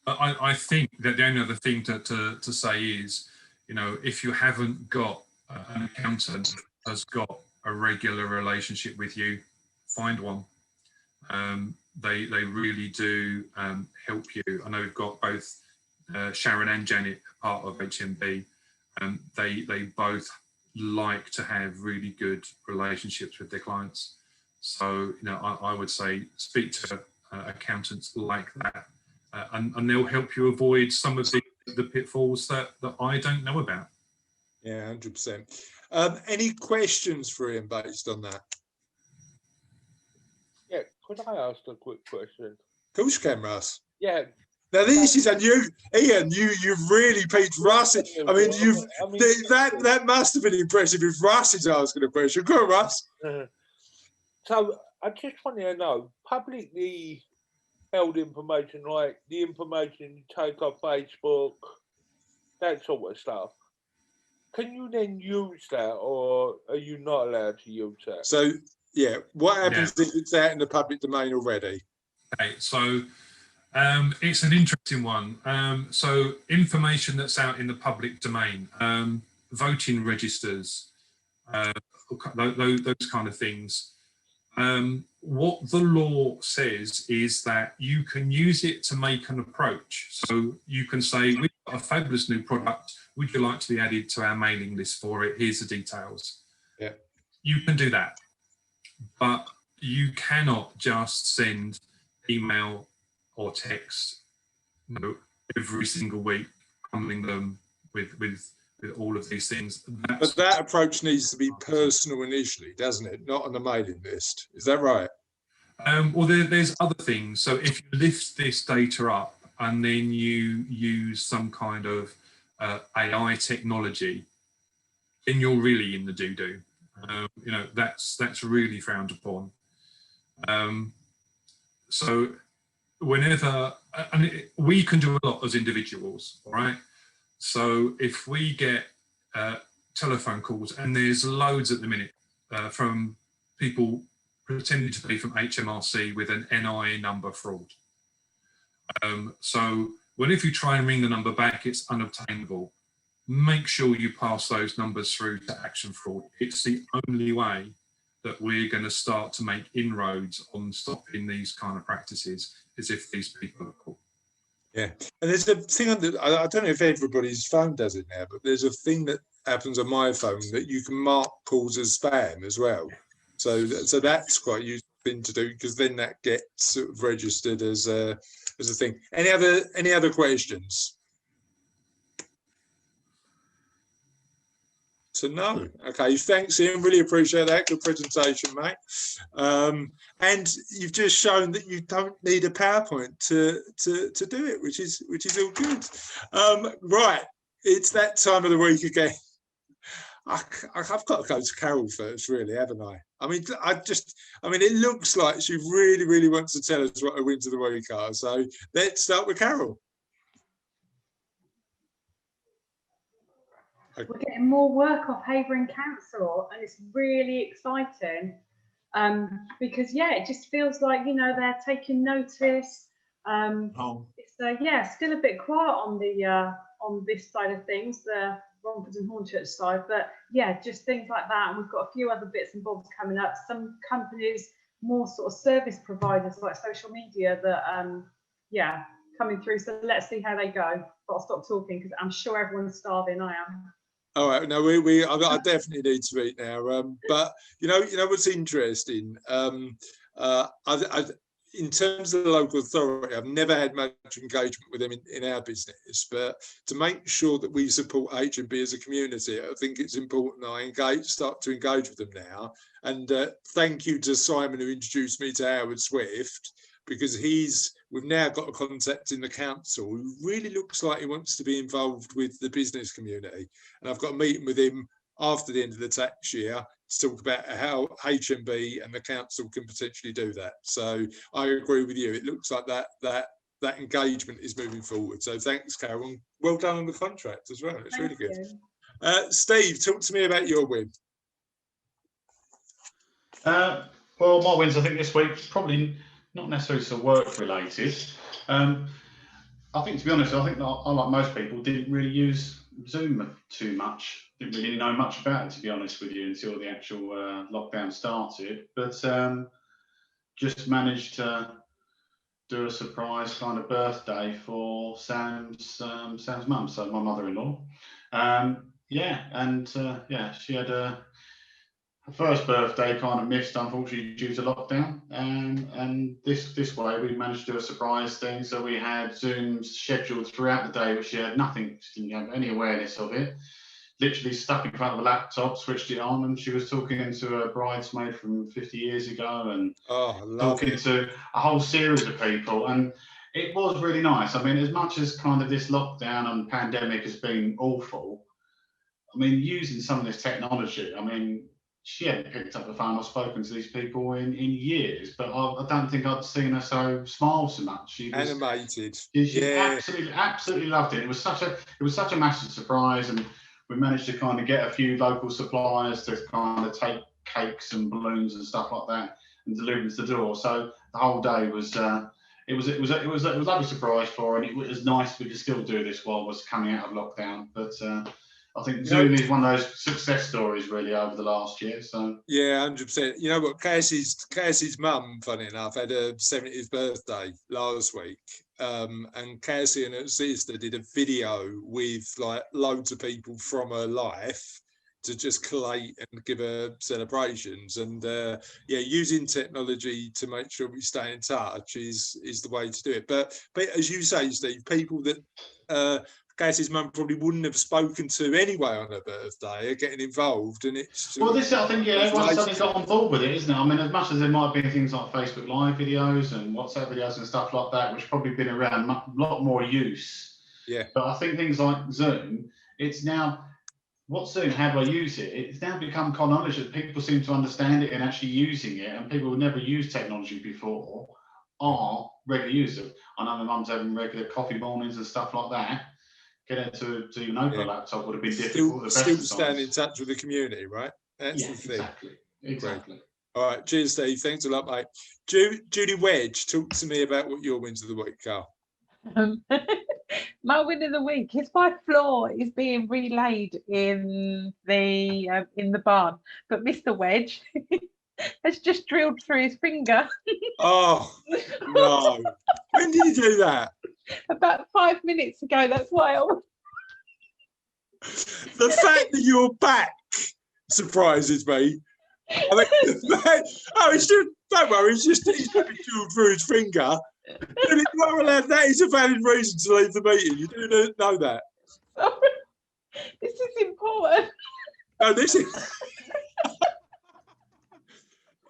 I think that the only other thing to say is, you know, if you haven't got an accountant that has got a regular relationship with you, find one. They really do help you. I know we've got both Sharon and Janet, part of HMB, and they both like to have really good relationships with their clients. So, you know, I would say speak to accountants like that, and they'll help you avoid some of the pitfalls that I don't know about. Yeah, 100%. Any questions for Ian based on that? Yeah, could I ask a quick question? Of course you can, Russ. Yeah. Now this is, and you, Ian, you've really piqued Russ. I mean, that must have been impressive if Russ is asking a question. Go on, Russ. So I just want to know, publicly held information, like the information you take off Facebook, that sort of stuff, can you then use that, or are you not allowed to use that? So, yeah, what happens if it's out in the public domain already? Okay, so it's an interesting one. So information that's out in the public domain, voting registers, those kind of things. What the law says is that you can use it to make an approach. So you can say, we've got a fabulous new product. Would you like to be added to our mailing list for it? Here's the details. Yeah. You can do that, but you cannot just send email or text, you know, every single week, humbling them with all of these things. But that approach needs to be personal initially, doesn't it? Not on the mailing list. Is that right? Well, there's other things. So if you lift this data up and then you use some kind of AI technology, then you're really in the doo-doo. You know, that's really frowned upon. So whenever, and we can do a lot as individuals, all right? So if we get telephone calls, and there's loads at the minute from people pretending to be from HMRC with an NI number fraud. So if you try and ring the number back, it's unobtainable. Make sure you pass those numbers through to Action Fraud. It's the only way that we're going to start to make inroads on stopping these kind of practices, is if these people are caught. Yeah, and there's a thing on the, I don't know if everybody's phone does it now, but there's a thing that happens on my phone that you can mark calls as spam as well. So that's quite a useful thing to do, because then that gets sort of registered as a thing. Any other questions? So no. Okay, thanks, Ian. Really appreciate that. Good presentation, mate. And you've just shown that you don't need a PowerPoint to do it, which is all good. Right, it's that time of the week again. I've got to go to Carol first, really, haven't I? I mean, it looks like she really, really wants to tell us what her wins of the week are. So let's start with Carol. We're getting more work off Havering Council, and it's really exciting because it just feels like they're taking notice. It's still a bit quiet on the on this side of things, the Romford and Hornchurch side, but just things like that. And we've got a few other bits and bobs coming up. Some companies, more sort of service providers like social media, that coming through. So let's see how they go. But I'll stop talking because I'm sure everyone's starving. I am. All right, no, I definitely need to eat now. But you know what's interesting. In terms of the local authority, I've never had much engagement with them in our business. But to make sure that we support HMB as a community, I think it's important I start to engage with them now. And thank you to Simon, who introduced me to Howard Swift, because we've now got a contact in the council who really looks like he wants to be involved with the business community. And I've got a meeting with him after the end of the tax year to talk about how HMB and the council can potentially do that. So I agree with you. It looks like that engagement is moving forward. So thanks, Carol. Well done on the contract as well. It's really good. Steve, talk to me about your win. Well, my wins, I think this week, probably not necessarily so work related. I think, to be honest, I think that I, like most people, didn't really use Zoom too much. Didn't really know much about it, to be honest with you, until the actual lockdown started. But just managed to do a surprise kind of birthday for Sam's mum, so my mother-in-law. She had her first birthday kind of missed, unfortunately, due to lockdown. And this way we managed to do a surprise thing. So we had Zooms scheduled throughout the day, which she had nothing, she didn't have any awareness of it. Literally stuck in front of a laptop, switched it on, and she was talking to a bridesmaid from 50 years ago and talking to a whole series of people. And it was really nice. I mean, as much as kind of this lockdown and pandemic has been awful, I mean, using some of this technology, I mean, she hadn't picked up the phone or spoken to these people in years, but I don't think I'd seen her so smile so much. She was animated. She absolutely loved it. It was such a massive surprise, and we managed to kind of get a few local suppliers to kind of take cakes and balloons and stuff like that and deliver them to the door. So the whole day was it was a lovely surprise for her, and it was nice we could still do this while was coming out of lockdown. But I think Zoom is one of those success stories really over the last year. So yeah, 100%. You know what, Cassie's mum, funny enough, had her 70th birthday last week. And Cassie and her sister did a video with like loads of people from her life to just collate and give her celebrations. And using technology to make sure we stay in touch is the way to do it. But as you say, Steve, people that Cassie's mum probably wouldn't have spoken to anyway on her birthday are getting involved, and it's I think everyone's suddenly got on board with it, isn't it? I mean, as much as there might have been things like Facebook Live videos and WhatsApp videos and stuff like that, which probably been around a lot more use. Yeah. But I think things like Zoom, it's now, what's Zoom? How do I use it? It's now become common knowledge that people seem to understand it and actually using it, and people who never used technology before are regular users. I know my mum's having regular coffee mornings and stuff like that. Getting to even open a laptop would have been difficult. Still staying in touch with the community, right? That's the thing. Exactly. All right, cheers, Steve. Thanks a lot, mate. Judy Wedge, talk to me about what your wins of the week are. My win of the week is my floor is being relaid in the barn, but Mr. Wedge has just drilled through his finger. Oh no! When did you do that? About 5 minutes ago. That's why I. The fact that you're back surprises me. I mean, it's just, don't worry, he's drilled through his finger. That is a valid reason to leave the meeting. You do know that. Sorry. This is important. No, this is.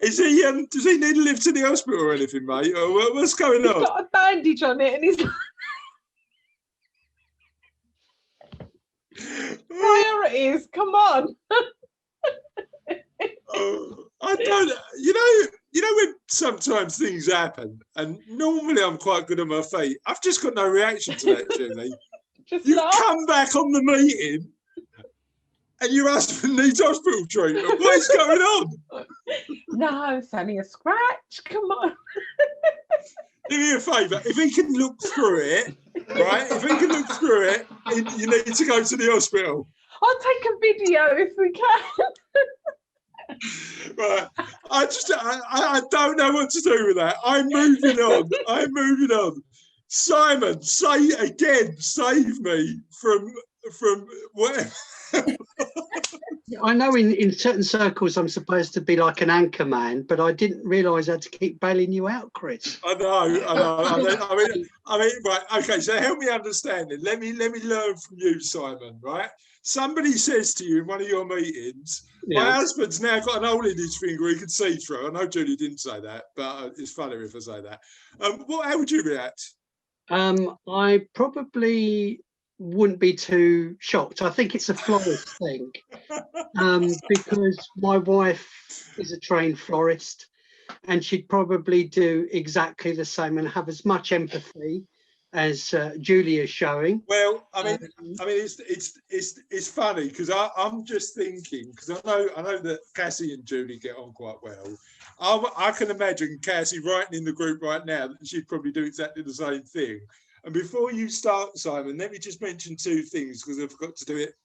Is he? Does he need a lift to the hospital or anything, mate? Or what's going on? He's got a bandage on it, and he's. Priorities, come on. I don't. You know when sometimes things happen, and normally I'm quite good on my feet. I've just got no reaction to that, Julie. You come back on the meeting, and your husband needs hospital treatment. What is going on? No, it's only a scratch. Come on. Do me a favour. If he can look through it, right? If he can look through it, you need to go to the hospital. I'll take a video if we can. Right. I don't know what to do with that. I'm moving on. Simon, save me from whatever. I know in certain circles I'm supposed to be like an anchor man, but I didn't realise I had to keep bailing you out, Chris. I know. I mean, right. Okay, so help me understand it. Let me learn from you, Simon. Right? Somebody says to you in one of your meetings, my husband's now got an hole in his finger he can see through. I know Julie didn't say that, but it's funnier if I say that. How would you react? I probably wouldn't be too shocked. I think it's a florist thing, because my wife is a trained florist, and she'd probably do exactly the same and have as much empathy as Julie is showing. Well, I mean, it's funny because I'm just thinking, because I know that Cassie and Julie get on quite well. I can imagine Cassie writing in the group right now that she'd probably do exactly the same thing. And before you start, Simon, let me just mention two things because I forgot to do it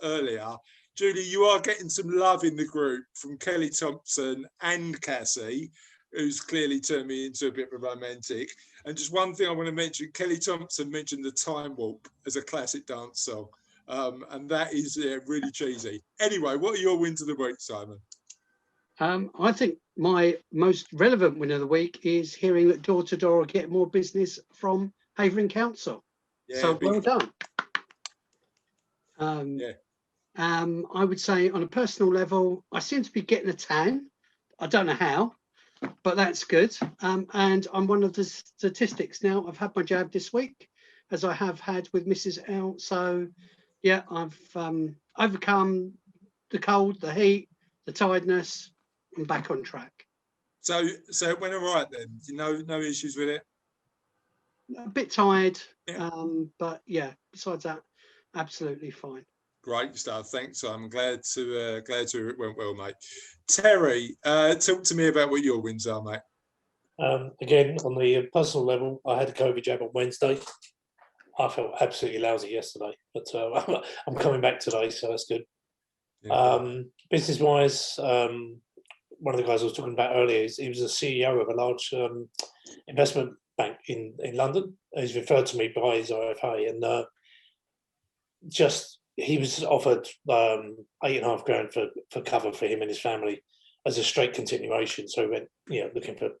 earlier. Julie, you are getting some love in the group from Kelly Thompson and Cassie, who's clearly turned me into a bit of a romantic. And just one thing I want to mention, Kelly Thompson mentioned the Time Warp as a classic dance song. And that is really cheesy. Anyway, what are your wins of the week, Simon? I think my most relevant win of the week is hearing that Door to Door will get more business from Havering Council. Yeah, so well done. I would say on a personal level, I seem to be getting a tan. I don't know how, but that's good. And I'm one of the statistics now. I've had my jab this week, as I have had with Mrs. L. So yeah, I've overcome the cold, the heat, the tiredness. I'm back on track. So it went all right then? No issues with it? A bit tired, but yeah, besides that, absolutely fine. Great stuff. Thanks. I'm glad to hear it went well, mate. Terry, talk to me about what your wins are, mate. Again, on the personal level, I had a COVID jab on Wednesday. I felt absolutely lousy yesterday, but I'm coming back today, so that's good. Yeah. Business-wise, one of the guys I was talking about earlier, he was a CEO of a large investment bank in London. He's referred to me by his IFA, and he was offered $8,500 for cover for him and his family as a straight continuation. So we went, looking for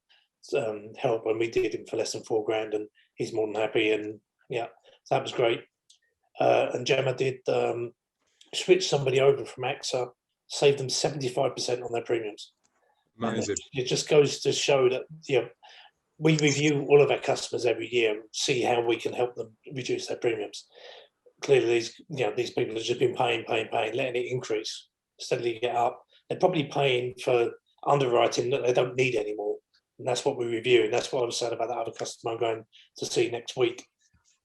help, and we did him for less than $4,000, and he's more than happy. And yeah, so that was great. And Gemma did switch somebody over from AXA, saved them 75% on their premiums. Amazing. It just goes to show that we review all of our customers every year and see how we can help them reduce their premiums. Clearly, these people have just been paying, letting it increase, steadily get up. They're probably paying for underwriting that they don't need anymore. And that's what we review. And that's what I was saying about that other customer I'm going to see next week.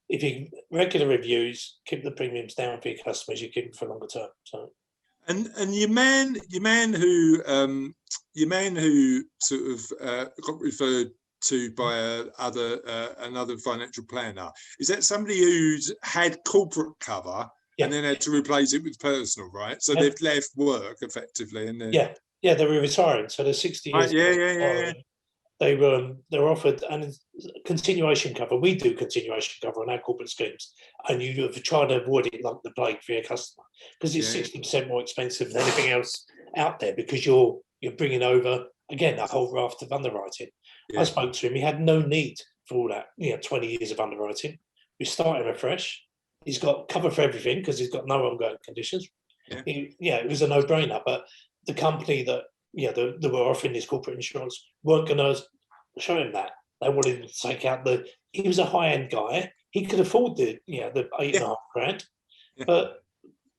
If you regular reviews, keep the premiums down for your customers, you keep them for longer term. So. And your man who sort of got referred to by another financial planner, is that somebody who's had corporate cover and then had to replace it with personal, right? So they've left work effectively, and then Yeah, they were retiring, so they're 60 years. Yeah. They were offered and continuation cover. We do continuation cover on our corporate schemes, and you try to avoid it like the plague for your customer because it's 60% more expensive than anything else out there because you're bringing over again a whole raft of underwriting. I spoke to him; he had no need for all that. 20 years of underwriting. We started him afresh. He's got cover for everything because he's got no ongoing conditions. It was a no-brainer. But the company that that were offering this corporate insurance weren't going to show him that. They wanted him to take out he was a high-end guy. He could afford the 8.5 grand. But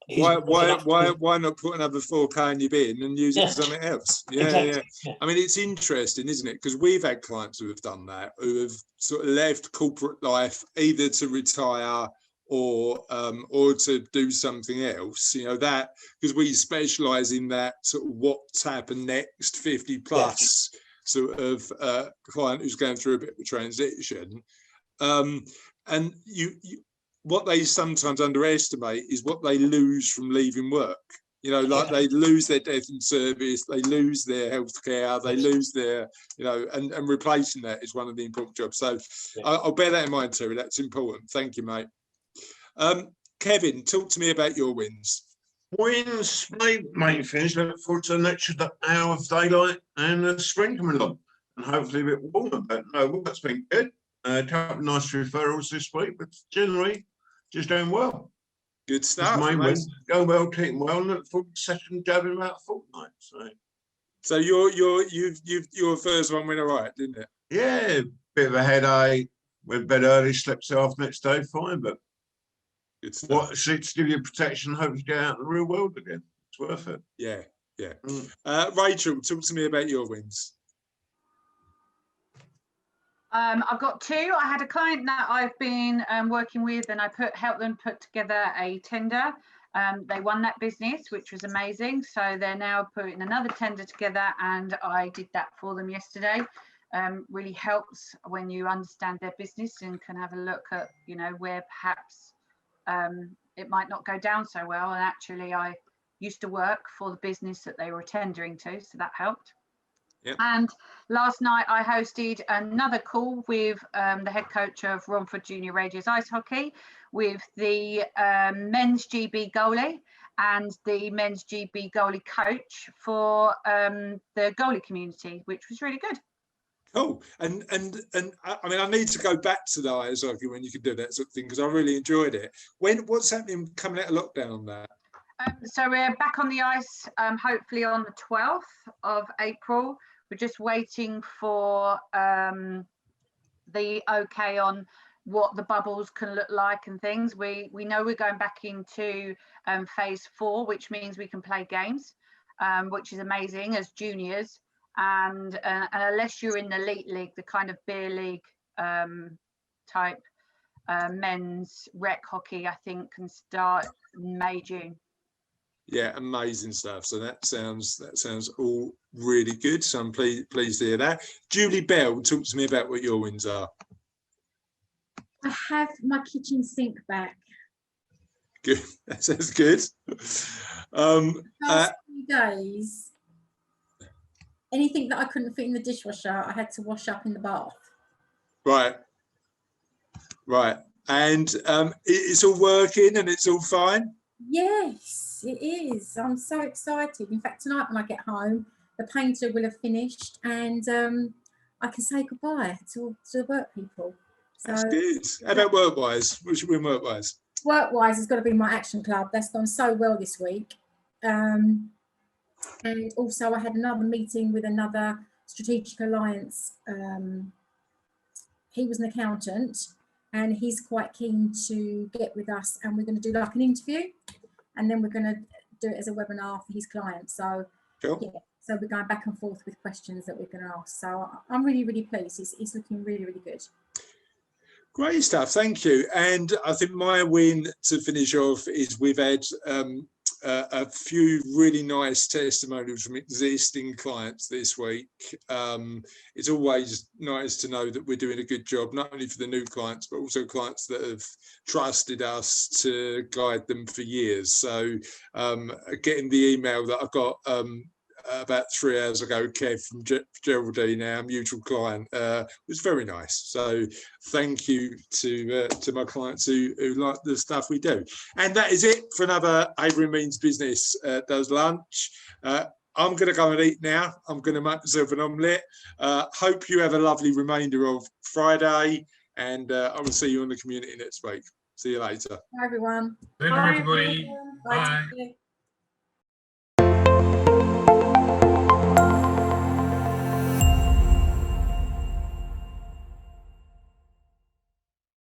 why not put another 4K in your bin and use it for something else? Exactly. I mean, it's interesting, isn't it? Because we've had clients who have done that, who have sort of left corporate life either to retire or to do something else, that because we specialize in that sort of what's happened next 50 plus sort of client who's going through a bit of a transition. And what they sometimes underestimate is what they lose from leaving work. They lose their death in service, they lose their healthcare, they lose their, and replacing that is one of the important jobs. So I'll bear that in mind, Terry. That's important. Thank you, mate. Kevin, talk to me about your wins. Wins, main things. Look forward to the next hour of daylight and the spring coming along, and hopefully a bit warmer. But no, that's been good. A couple of nice referrals this week, but generally just doing well. Good stuff. Main win, going well, keeping well, and look forward to session jabbing about a fortnight. So your first one went all right, didn't it? Yeah, bit of a headache. Went to bed early, slept till half next day, fine, but. It's to give you protection, hope you get out in the real world again. It's worth it. Yeah. Rachel, talk to me about your wins. I've got two. I had a client that I've been working with, and I helped them put together a tender. They won that business, which was amazing. So they're now putting another tender together, and I did that for them yesterday. Really helps when you understand their business and can have a look at, where perhaps it might not go down so well. And actually, I used to work for the business that they were tendering to, so that helped. Yep. And last night I hosted another call with the head coach of Romford Junior Radius Ice Hockey, with the men's GB goalie and the men's GB goalie coach for the goalie community, which was really good. Cool. And I mean, I need to go back to the ice hockey when you can do that sort of thing, because I really enjoyed it. What's happening coming out of lockdown on that? So we're back on the ice, hopefully on the 12th of April. We're just waiting for the okay on what the bubbles can look like and things. We know we're going back into phase 4, which means we can play games, which is amazing as juniors. And unless you're in the elite league, the kind of beer league type men's rec hockey, I think can start May, June. Yeah, amazing stuff. So that sounds all really good. So I'm pleased to hear that. Julie Bell, talk to me about what your wins are. I have my kitchen sink back. Good. That sounds good. Last few days, anything that I couldn't fit in the dishwasher, I had to wash up in the bath. Right. And it's all working and it's all fine? Yes, it is. I'm so excited. In fact, tonight when I get home, the painter will have finished and I can say goodbye to the work people. So, that's good. How about work-wise? What should we win work-wise? Work-wise has got to be my action club. That's gone so well this week. And also I had another meeting with another strategic alliance. He was an accountant and he's quite keen to get with us, and we're going to do like an interview, and then we're going to do it as a webinar for his clients. So cool. Yeah, so we're going back and forth with questions that we're going to ask. So I'm really, really pleased. It's looking really, really good. Great stuff, thank you. And I think my win to finish off is we've had a few really nice testimonials from existing clients this week. It's always nice to know that we're doing a good job, not only for the new clients, but also clients that have trusted us to guide them for years. So getting the email that I've got about 3 hours ago, Kev from Geraldine, our mutual client. It was very nice. So thank you to my clients who like the stuff we do. And that is it for another Havering Means Business Does Lunch. I'm going to go and eat now. I'm going to make myself an omelette. Hope you have a lovely remainder of Friday, and I will see you on the community next week. See you later. Bye, everyone. Bye, everybody. Bye. Bye.